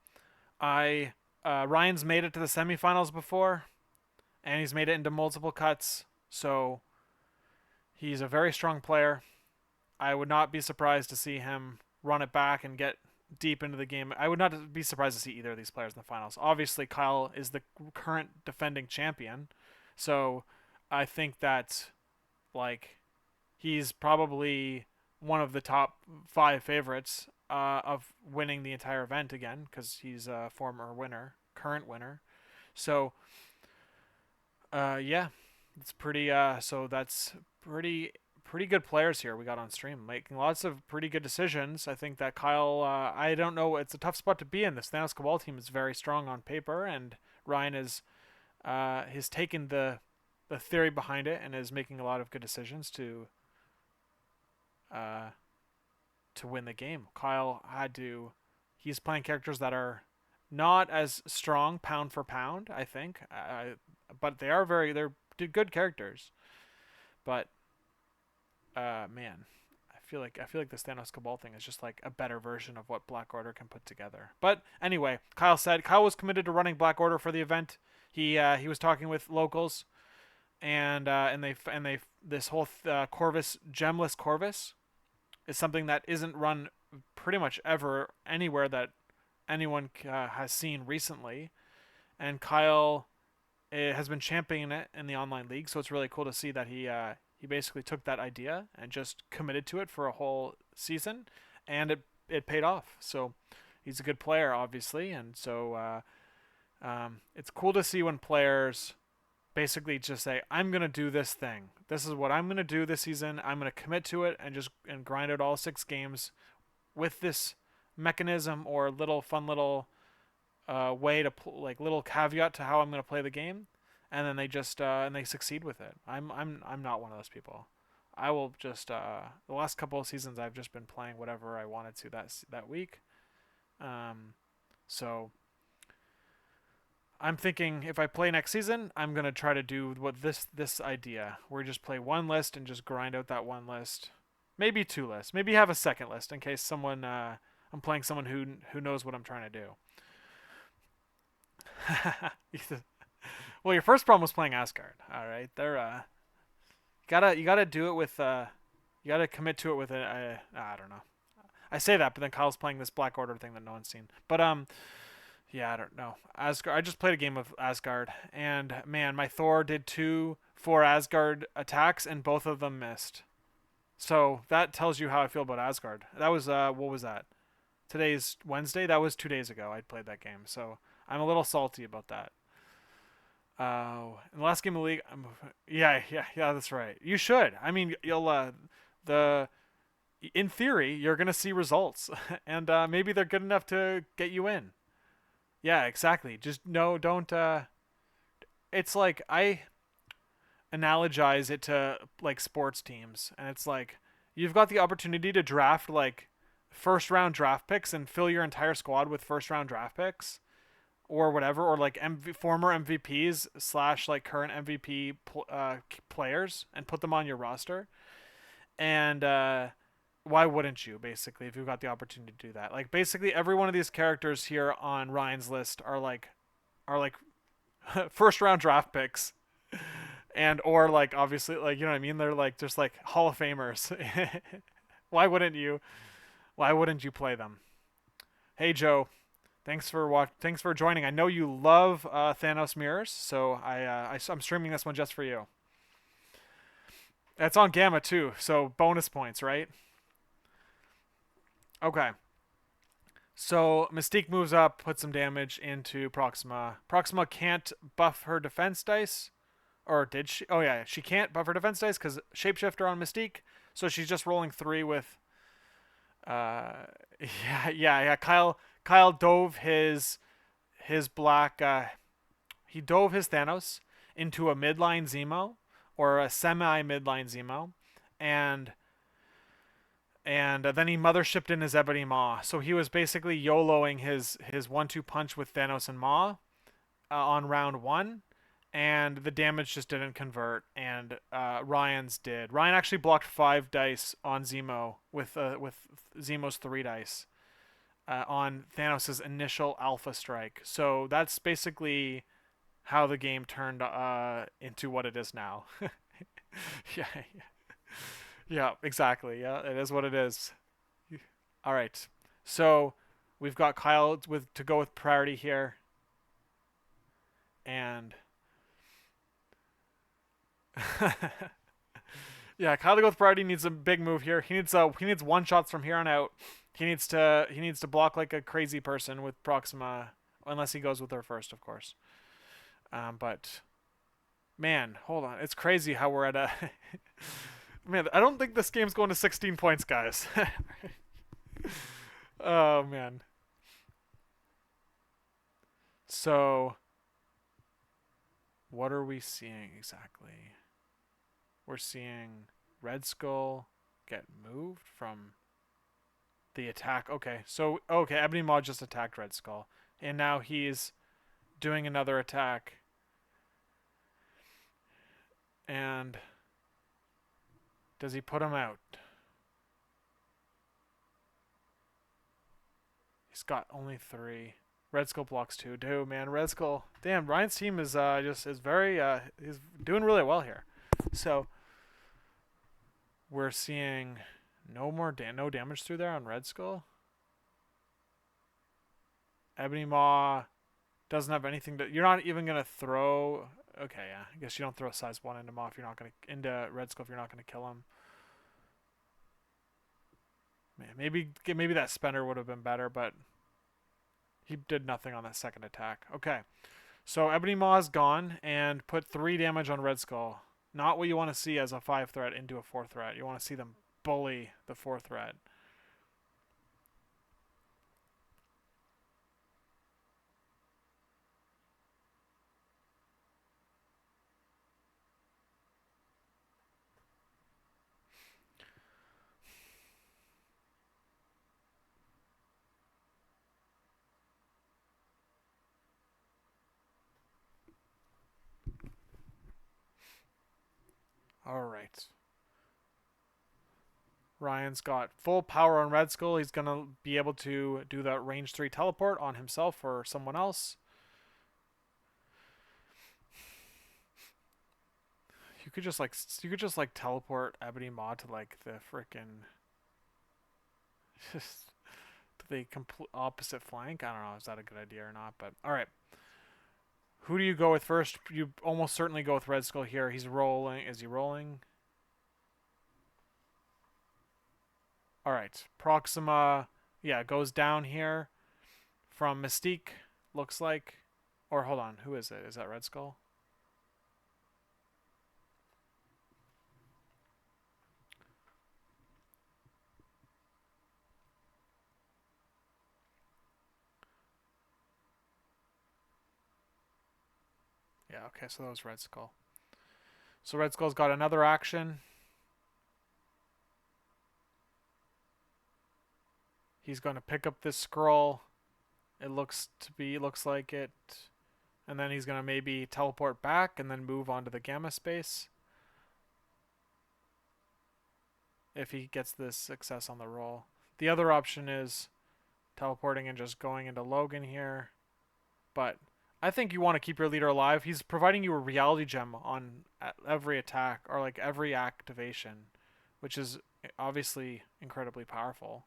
Ryan's made it to the semifinals before, and he's made it into multiple cuts. So he's a very strong player. I would not be surprised to see him run it back and get deep into the game. I would not be surprised to see either of these players in the finals. Obviously, Kyle is the current defending champion, so I think that like he's probably one of the top 5 favorites of winning the entire event again, because he's a former winner, current winner. So yeah, it's pretty. So that's pretty good players here we got on stream, making lots of pretty good decisions. I think that Kyle, I don't know, it's a tough spot to be in. This Thanos Cabal team is very strong on paper, and Ryan has taken the theory behind it and is making a lot of good decisions to win the game. Kyle he's playing characters that are not as strong pound for pound, I think, but they're good characters. But man, I feel like this Thanos Cabal thing is just like a better version of what Black Order can put together. But anyway, Kyle was committed to running Black Order for the event. He was talking with locals, and they this whole Corvus, gemless Corvus is something that isn't run pretty much ever anywhere that anyone has seen recently, and Kyle has been championing it in the online league. So it's really cool to see that he basically took that idea and just committed to it for a whole season, and it paid off. So he's a good player, obviously, and so it's cool to see when players basically just say, I'm going to do this thing. This is what I'm going to do this season. I'm going to commit to it and grind out all 6 games with this mechanism or fun little way to like little caveat to how I'm going to play the game, and then they just and they succeed with it. I'm not one of those people. I will just the last couple of seasons I've just been playing whatever I wanted to that week. So I'm thinking if I play next season, I'm gonna try to do what this idea where we just play one list and just grind out that one list, maybe 2 lists, maybe have a second list in case someone I'm playing someone who knows what I'm trying to do. Well, your first problem was playing Asgard. All right, they're you gotta do it with you gotta commit to it with I don't know. I say that, but then Kyle's playing this Black Order thing that no one's seen. But yeah, I don't know. Asgard. I just played a game of Asgard, and man, my Thor did 2 4 Asgard attacks, and both of them missed. So that tells you how I feel about Asgard. That was what was that? Today's Wednesday. That was 2 days ago. I played that game, so I'm a little salty about that. In the last game of the league, yeah. That's right. You should. I mean, you'll the in theory you're gonna see results, and maybe they're good enough to get you in. Yeah, exactly. Just no, don't. It's like I analogize it to like sports teams, and it's like you've got the opportunity to draft like first round draft picks and fill your entire squad with first round draft picks or whatever, or like former MVPs slash like current MVP players, and put them on your roster. And why wouldn't you, basically, if you've got the opportunity to do that? Like basically every one of these characters here on Ryan's list are like first round draft picks, and or like obviously like you know what I mean, they're like just like Hall of Famers. why wouldn't you why wouldn't you play them? Hey Joe, thanks for joining. I know you love Thanos mirrors, so I'm streaming this one just for you. It's on Gamma too, so bonus points, right? Okay. So Mystique moves up, puts some damage into Proxima. Proxima can't buff her defense dice, or did she? Oh yeah, she can't buff her defense dice because shapeshifter on Mystique. So she's just rolling 3 with. Yeah. Kyle dove his black. He dove his Thanos into a midline Zemo or a semi midline Zemo, and then he mothershipped in his Ebony Maw. So he was basically YOLOing his 1-2 punch with Thanos and Maw on round 1, and the damage just didn't convert, and Ryan's did. Ryan actually blocked 5 dice on Zemo with Zemo's 3 dice on Thanos' initial Alpha Strike. So that's basically how the game turned into what it is now. yeah, yeah, exactly. Yeah, it is what it is. All right. So we've got Kyle with to go with priority here, and yeah, Kyle to go with priority needs a big move here. He needs one shots from here on out. He needs to block like a crazy person with Proxima, unless he goes with her first, of course. But man, hold on, it's crazy how we're at a. Man, I don't think this game's going to 16 points, guys. Oh man. So, what are we seeing exactly? We're seeing Red Skull get moved from the attack. Okay, so okay, Ebony Maw just attacked Red Skull, and now he's doing another attack. And does he put him out? He's got only 3. Red Skull blocks 2. Dude, man, Red Skull. Damn, Ryan's team is just is very he's doing really well here. So we're seeing no damage through there on Red Skull. Ebony Maw doesn't have anything to. You're not even gonna throw. Okay, yeah. I guess you don't throw a size 1 into Maw if you're not gonna into Red Skull if you're not gonna kill him. Man, maybe that spender would have been better, but he did nothing on that second attack. Okay, so Ebony Maw's gone and put 3 damage on Red Skull. Not what you want to see as a 5 threat into a 4 threat. You want to see them bully the 4 threat. All right. Ryan's got full power on Red Skull. He's going to be able to do that range 3 teleport on himself or someone else. you could just like teleport Ebony Maw to like the frickin' just to the complete opposite flank. I don't know, is that a good idea or not? But all right, who do you go with first? You almost certainly go with Red Skull here. He's rolling. Is he rolling? All right, Proxima. Yeah, goes down here from Mystique. Looks like, or hold on, who is it? Is that Red Skull? Yeah, okay, so that was Red Skull. So Red Skull's got another action. He's going to pick up this scroll. It looks like it. And then he's going to maybe teleport back and then move on to the Gamma space. If he gets this success on the roll. The other option is teleporting and just going into Logan here. But I think you want to keep your leader alive. He's providing you a reality gem on every attack or like every activation, which is obviously incredibly powerful.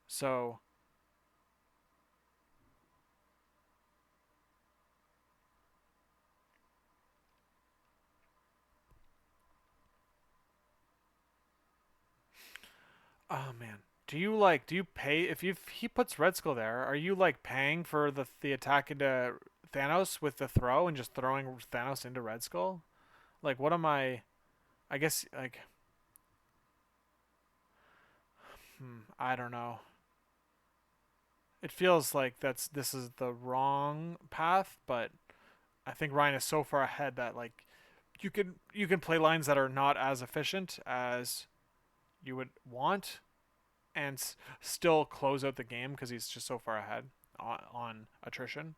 So oh man. Do you pay if he puts Red Skull there, are you like paying for the attack into Thanos with the throw and just throwing Thanos into Red Skull? Like what am I guess like I don't know. It feels like this is the wrong path, but I think Ryan is so far ahead that like you can play lines that are not as efficient as you would want and still close out the game because he's just so far ahead on attrition.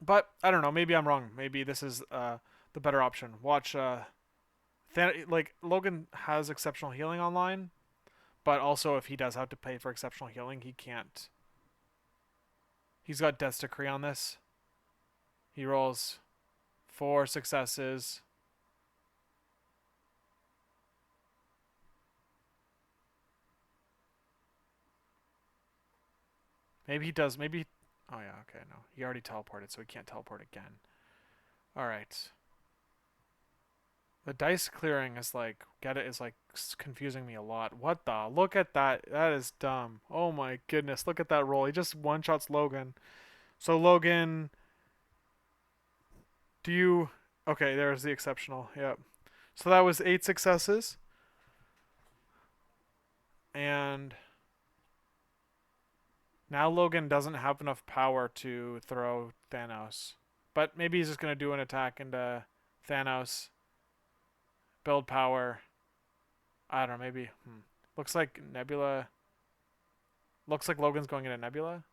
But I don't know. Maybe I'm wrong. Maybe this is the better option. Watch. Like Logan has exceptional healing online, but also if he does have to pay for exceptional healing, he can't. He's got Death's Decree on this. He rolls 4 successes. Maybe he does. Maybe. Oh yeah. Okay. No, he already teleported, so he can't teleport again. All right. The dice clearing is like is like confusing me a lot. What the? Look at that. That is dumb. Oh my goodness. Look at that roll. He just one shots Logan. So Logan, do you? Okay, there's the exceptional. Yep. So that was 8 successes, and now Logan doesn't have enough power to throw Thanos. But maybe he's just gonna do an attack into Thanos. Build power. I don't know, maybe. Looks like Nebula. Looks like Logan's going into Nebula.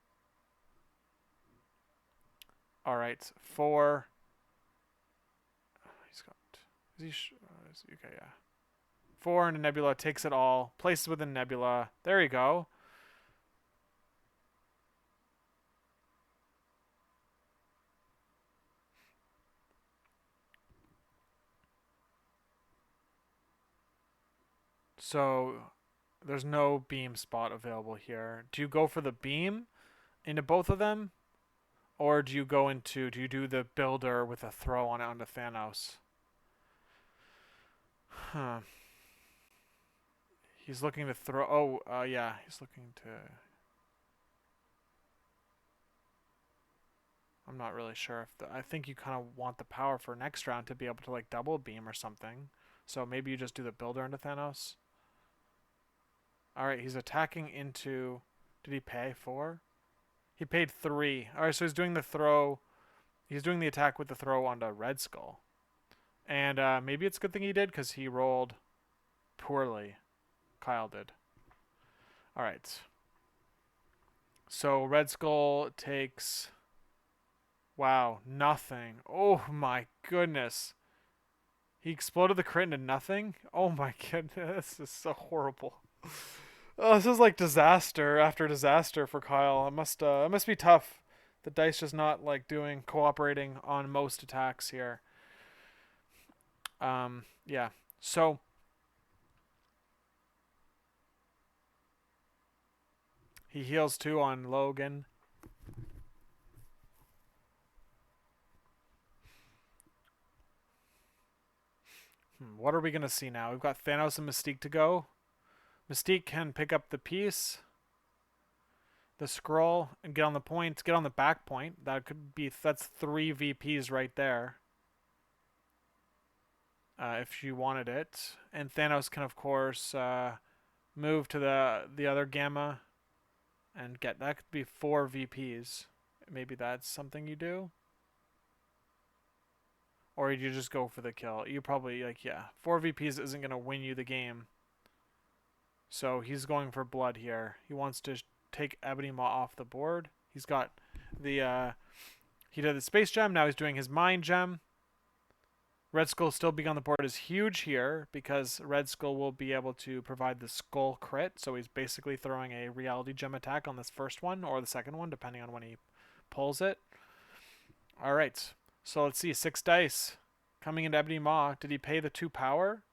Alright, 4. He's got. Okay, yeah. 4 into Nebula, takes it all. Places within Nebula. There you go. So there's no beam spot available here. Do you go for the beam into both of them? Or do you do the builder with a throw on it onto Thanos? Huh. He's looking to throw. Oh, yeah. He's looking to. I'm not really sure if I think you kind of want the power for next round to be able to like double beam or something. So maybe you just do the builder into Thanos. All right, he's attacking into. Did he pay 4? He paid 3. All right, so he's doing the throw. He's doing the attack with the throw onto Red Skull. And maybe it's a good thing he did because he rolled poorly. Kyle did. All right. So Red Skull takes. Wow, nothing. Oh my goodness. He exploded the crit into nothing? Oh my goodness. This is so horrible. Oh, this is like disaster after disaster for Kyle. It must be tough. The dice just not like cooperating on most attacks here. Yeah. So he heals 2 on Logan. What are we going to see now? We've got Thanos and Mystique to go. Mystique can pick up the piece, the scroll, and get on the point, get on the back point. That's 3 VPs right there. If she wanted it. And Thanos can, of course, move to the other gamma and get, that could be 4 VPs. Maybe that's something you do. Or you just go for the kill. You probably, like, yeah, 4 VPs isn't going to win you the game. So he's going for blood here. He wants to take Ebony Maw off the board. He's got the, he did the Space Gem, now he's doing his Mind Gem. Red Skull still being on the board is huge here because Red Skull will be able to provide the Skull crit. So he's basically throwing a Reality Gem attack on this first one or the second one, depending on when he pulls it. All right. So let's see. 6 dice coming into Ebony Maw. Did he pay the 2 power?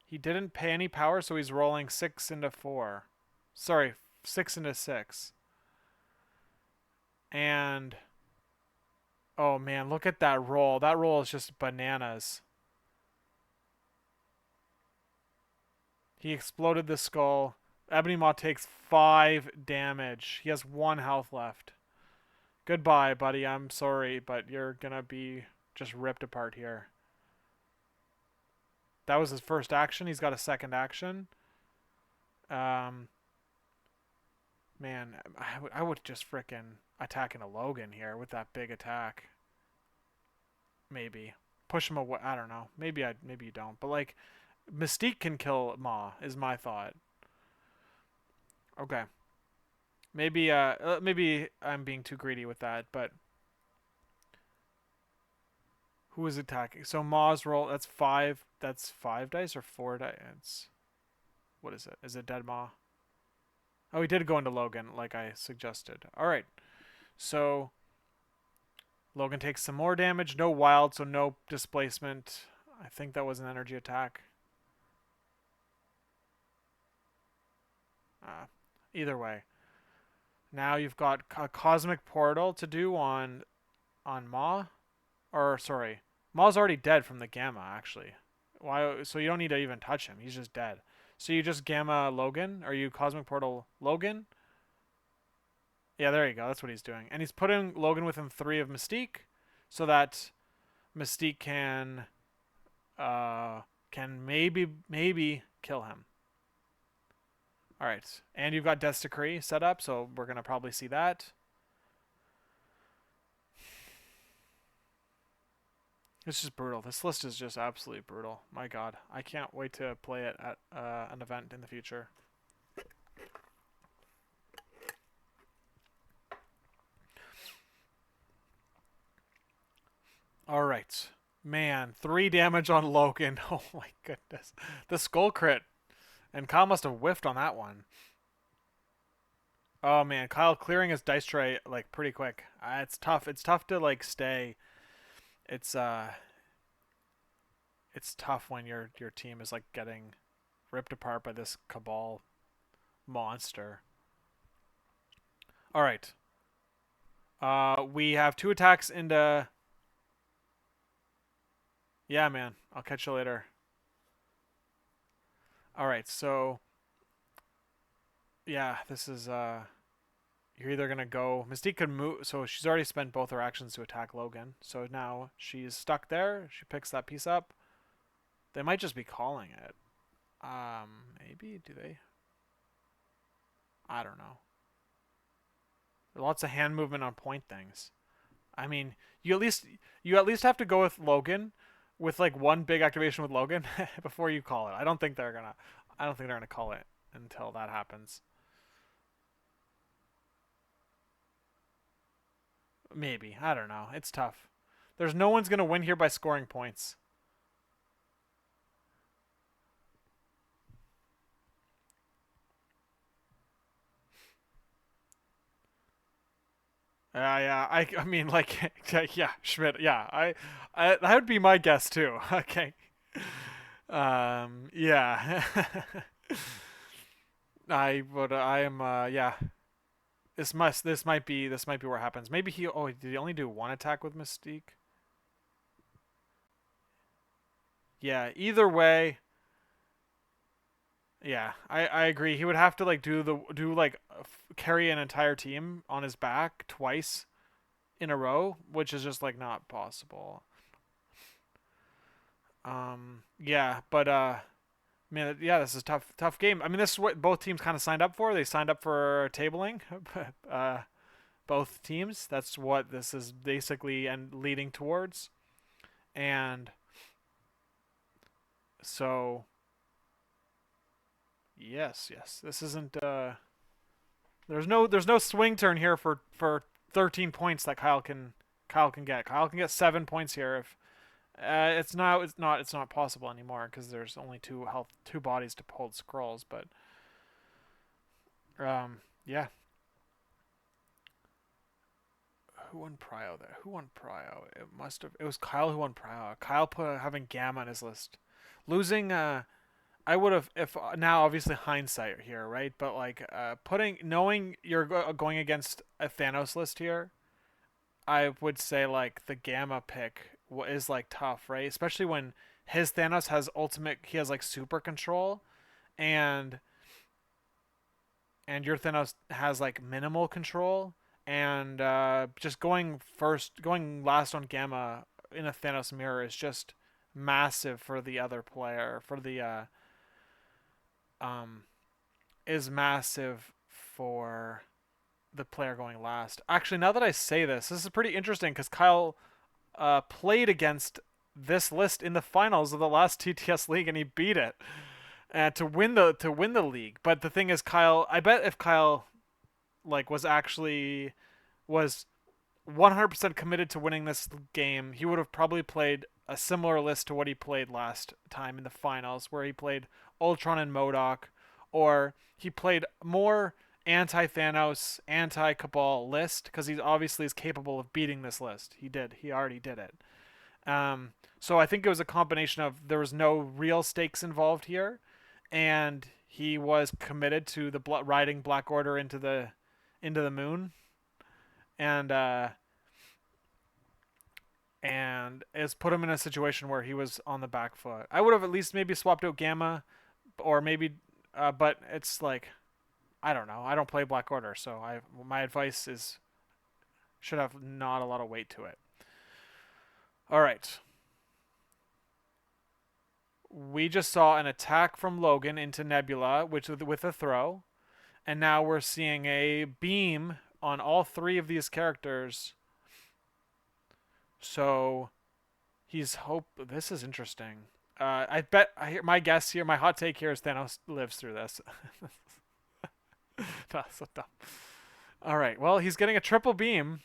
He didn't pay any power, so he's rolling 6 into 4. Sorry, 6 into 6. And oh man, look at that roll. That roll is just bananas. He exploded the skull. Ebony Maw takes 5 damage. He has 1 health left. Goodbye, buddy. I'm sorry, but you're gonna be just ripped apart here. That was his first action. He's got a second action. Man, I would just frickin' attack into Logan here with that big attack. Maybe push him away. I don't know. Maybe you don't. But like, Mystique can kill Maw is my thought. Okay. Maybe I'm being too greedy with that, but who is attacking? So Maw's roll, that's 5 dice or 4 dice? What is it? Is it dead Maw? Oh, he did go into Logan like I suggested. All right. So Logan takes some more damage, no wild, so no displacement. I think that was an energy attack. Either way. Now you've got a cosmic portal to do on Maw. Or sorry, Maw's already dead from the gamma actually. Why? So you don't need to even touch him. He's just dead. So you just gamma Logan, or you cosmic portal Logan? Yeah, there you go. That's what he's doing. And he's putting Logan within 3 of Mystique, so that Mystique can maybe kill him. All right, and you've got Death's Decree set up, so we're gonna probably see that. It's just brutal. This list is just absolutely brutal. My God, I can't wait to play it at an event in the future. All right, man, 3 damage on Logan. Oh my goodness, the skull crit, and Kyle must have whiffed on that one. Oh man, Kyle clearing his dice tray like pretty quick. It's tough. It's tough to like stay. It's tough when your team is like getting ripped apart by this Cabal monster. All right. We have 2 attacks into. Yeah, man. I'll catch you later. All right. So yeah, this is you're either gonna go. Mystique could move, so she's already spent both her actions to attack Logan. So now she's stuck there. She picks that piece up. They might just be calling it. Maybe do they? I don't know. There's lots of hand movement on point things. I mean, you at least have to go with Logan, with like 1 big activation with Logan before you call it. I don't think they're gonna call it until that happens. Maybe. I don't know. It's tough. There's no one's gonna win here by scoring points. Yeah, I mean, like, yeah, Schmidt, yeah, that would be my guess too. Okay. Yeah. I am yeah. This might be where it happens. Maybe did he only do one attack with Mystique? Yeah, either way, yeah, I agree. He would have to like carry an entire team on his back twice in a row, which is just like not possible. Yeah, but man, yeah, this is a tough game. I mean, this is what both teams kind of signed up for. They signed up for tabling. Both teams. That's what this is basically and leading towards. And so, yes, this isn't. There's no swing turn here for 13 points that Kyle can get. Kyle can get 7 points here if it's not possible anymore because there's only two bodies to hold scrolls. But yeah, who won Prio there? Who won Prio? It was Kyle who won Prio. Kyle put having Gamma on his list, losing. I would have if now obviously hindsight here, right? But like putting knowing you're going against a Thanos list here, I would say like the Gamma pick is like tough, right? Especially when his Thanos has ultimate, he has like super control, and your Thanos has like minimal control, and just going last on Gamma in a Thanos mirror is just massive for the other player. For the um is massive for the player going last. Actually, now that I say this is pretty interesting because Kyle played against this list in the finals of the last TTS league and he beat it to win the league. But the thing is, Kyle, I bet if Kyle like was 100% committed to winning this game, he would have probably played a similar list to what he played last time in the finals, where he played Ultron and MODOK, or he played more anti-Thanos, anti-Cabal list because he obviously is capable of beating this list. He did. He already did it. So I think it was a combination of there was no real stakes involved here, and he was committed to the riding Black Order into the moon, and it's put him in a situation where he was on the back foot. I would have at least maybe swapped out Gamma, or maybe, but it's like I don't know. I don't play Black Order, so my advice is should have not a lot of weight to it. All right. We just saw an attack from Logan into Nebula, which with a throw, and now we're seeing a beam on all three of these characters. So he's hope. This is interesting. I bet my guess here, my hot take here is Thanos lives through this. That's so dumb. All right. Well, he's getting a triple beam.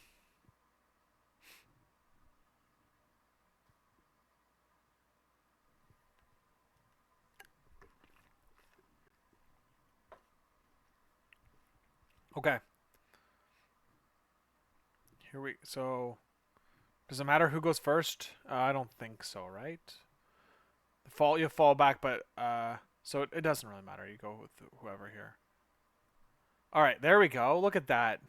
Okay. So does it matter who goes first? I don't think so, right? You fall back, but so it doesn't really matter. You go with whoever here. All right, there we go. Look at that.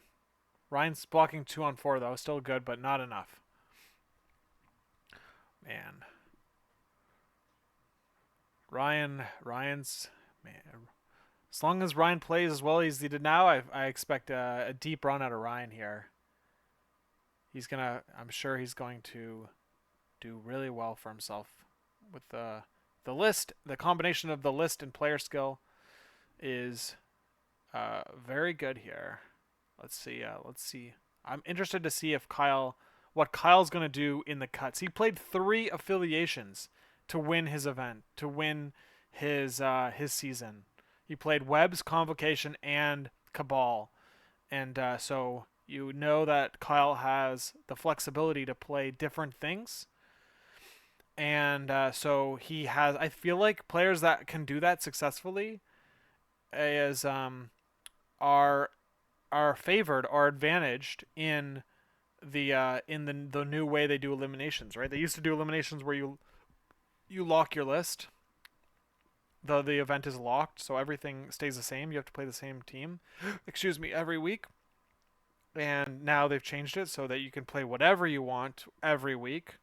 Ryan's blocking 2 on 4 though, still good, but not enough. Man, Ryan's man. As long as Ryan plays as well as he did now, I expect a deep run out of Ryan here. I'm sure he's going to do really well for himself with the list. The combination of the list and player skill is very good here. Let's see. Let's see. I'm interested to see what Kyle's going to do in the cuts. He played 3 affiliations to win his event, to win his season. He played Webs, Convocation, and Cabal, and so you know that Kyle has the flexibility to play different things, and so he has. I feel like players that can do that successfully is are favored, are advantaged in the new way they do eliminations, right? They used to do eliminations where you you lock your list. The event is locked, so everything stays the same. You have to play the same team, excuse me, every week. And now they've changed it so that you can play whatever you want every week,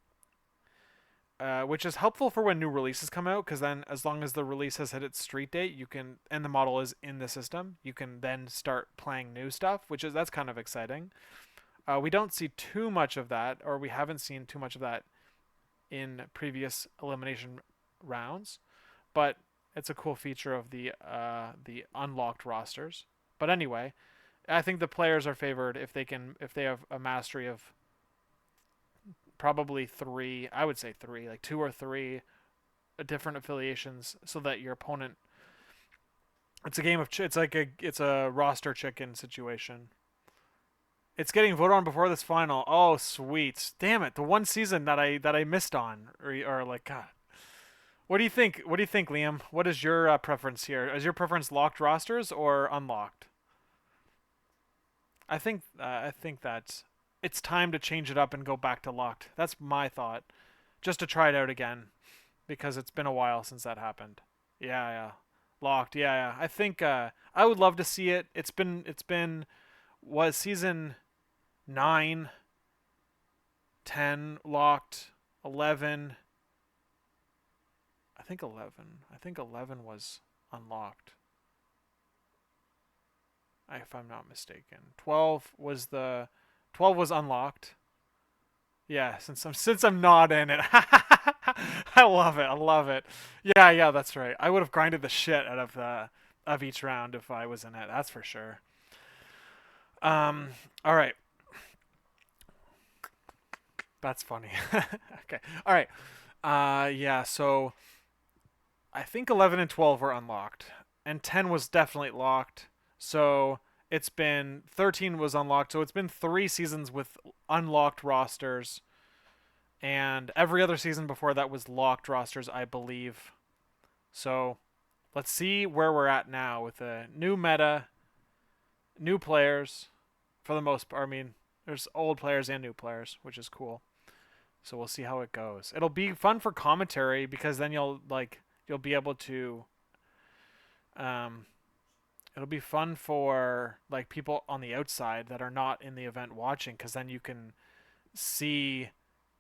which is helpful for when new releases come out. Because then, as long as the release has hit its street date, you can, and the model is in the system, you can then start playing new stuff, that's kind of exciting. We don't see too much of that, or we haven't seen too much of that in previous elimination rounds, but it's a cool feature of the unlocked rosters. But anyway, I think the players are favored if they have a mastery of probably three. I would say three, like two or three different affiliations, so that your opponent. It's a game of it's a roster chicken situation. It's getting voted on before this final. Oh, sweet! Damn it, the one season that I missed on, or like God. What do you think? What do you think, Liam? What is your preference here? Is your preference locked rosters or unlocked? I think that it's time to change it up and go back to locked. That's my thought, just to try it out again, because it's been a while since that happened. Yeah, yeah, locked. Yeah, yeah. I think I would love to see it. It's been was season 9, 10 locked, 11. I think 11. I think 11 was unlocked, if I'm not mistaken. 12 was unlocked. Yeah, since I'm not in it. I love it. I love it. Yeah, yeah, that's right. I would have grinded the shit out of each round if I was in it. That's for sure. Um all right. That's funny. Okay. All right. Yeah, so I think 11 and 12 were unlocked, and 10 was definitely locked. So it's been 13 was unlocked. So it's been 3 seasons with unlocked rosters, and every other season before that was locked rosters, I believe. So let's see where we're at now with a new meta, new players. For the most part, I mean, there's old players and new players, which is cool. So we'll see how it goes. It'll be fun for commentary because then you'll be able to um it'll be fun for like people on the outside that are not in the event watching, because then you can see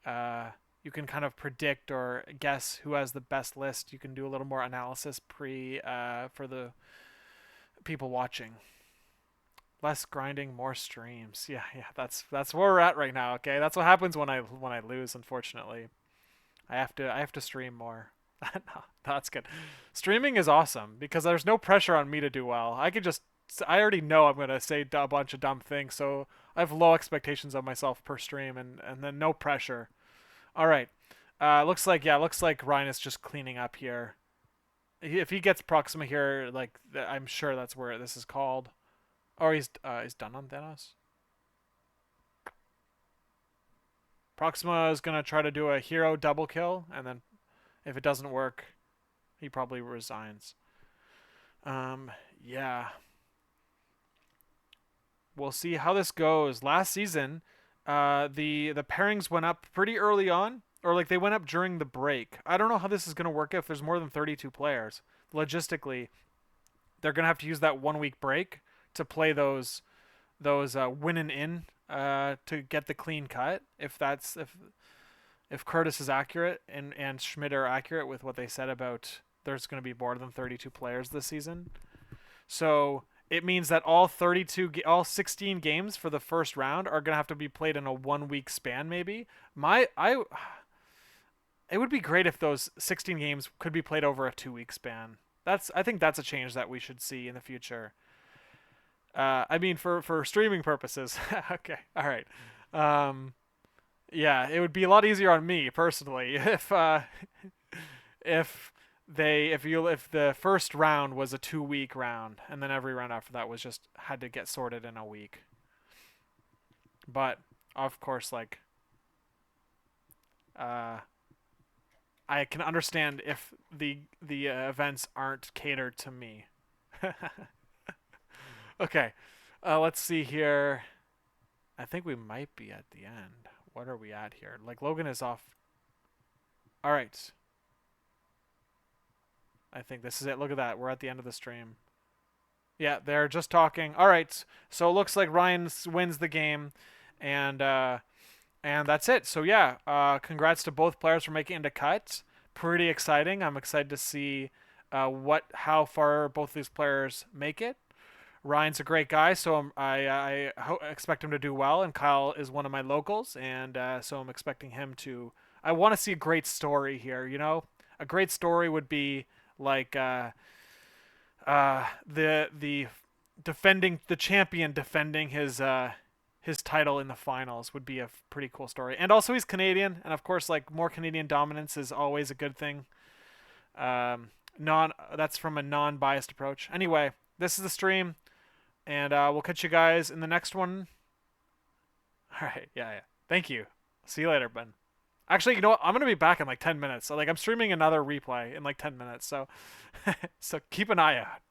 uh you can kind of predict or guess who has the best list. You can do a little more analysis pre for the people watching. Less grinding, more streams. Yeah, yeah, that's where we're at right now. Okay, that's what happens when I lose. Unfortunately, I have to stream more. No, that's good. Streaming is awesome because there's no pressure on me to do well. I already know I'm gonna say a bunch of dumb things, so I have low expectations of myself per stream, and then no pressure. All right. Looks like Ryan is just cleaning up here. If he gets Proxima here, like I'm sure that's where this is called. Or he's done on Thanos. Proxima is gonna try to do a hero double kill, and then if it doesn't work, he probably resigns. Yeah, we'll see how this goes. Last season, the pairings went up pretty early on, or like they went up during the break. I don't know how this is gonna work if there's more than 32 players. Logistically, they're gonna have to use that 1 week break to play those win and in to get the clean cut. If Curtis is accurate and Schmidt are accurate with what they said about there's going to be more than 32 players this season, so it means that all 16 games for the first round are going to have to be played in a 1 week span. Maybe it would be great if those 16 games could be played over a 2 week span. I think that's a change that we should see in the future. I mean, for streaming purposes. Okay, all right. Um, yeah, it would be a lot easier on me personally if if the first round was a 2 week round, and then every round after that was just had to get sorted in a week. But of course, like uh, I can understand if the events aren't catered to me. Okay, let's see here. I think we might be at the end. What are we at here? Like Logan is off. All right. I think this is it. Look at that. We're at the end of the stream. Yeah, they're just talking. All right. So it looks like Ryan wins the game, and that's it. So yeah, congrats to both players for making it into cuts. Pretty exciting. I'm excited to see how far both these players make it. Ryan's a great guy, so expect him to do well. And Kyle is one of my locals, and so I'm expecting him to. I want to see a great story here. You know, a great story would be like the champion defending his title in the finals would be a pretty cool story. And also he's Canadian, and of course, like more Canadian dominance is always a good thing. That's from a non-biased approach. Anyway, this is the stream. And we'll catch you guys in the next one. All right. Yeah. Thank you. See you later, Ben. Actually, you know what? I'm gonna be back in like 10 minutes. So like I'm streaming another replay in like 10 minutes. So so keep an eye out.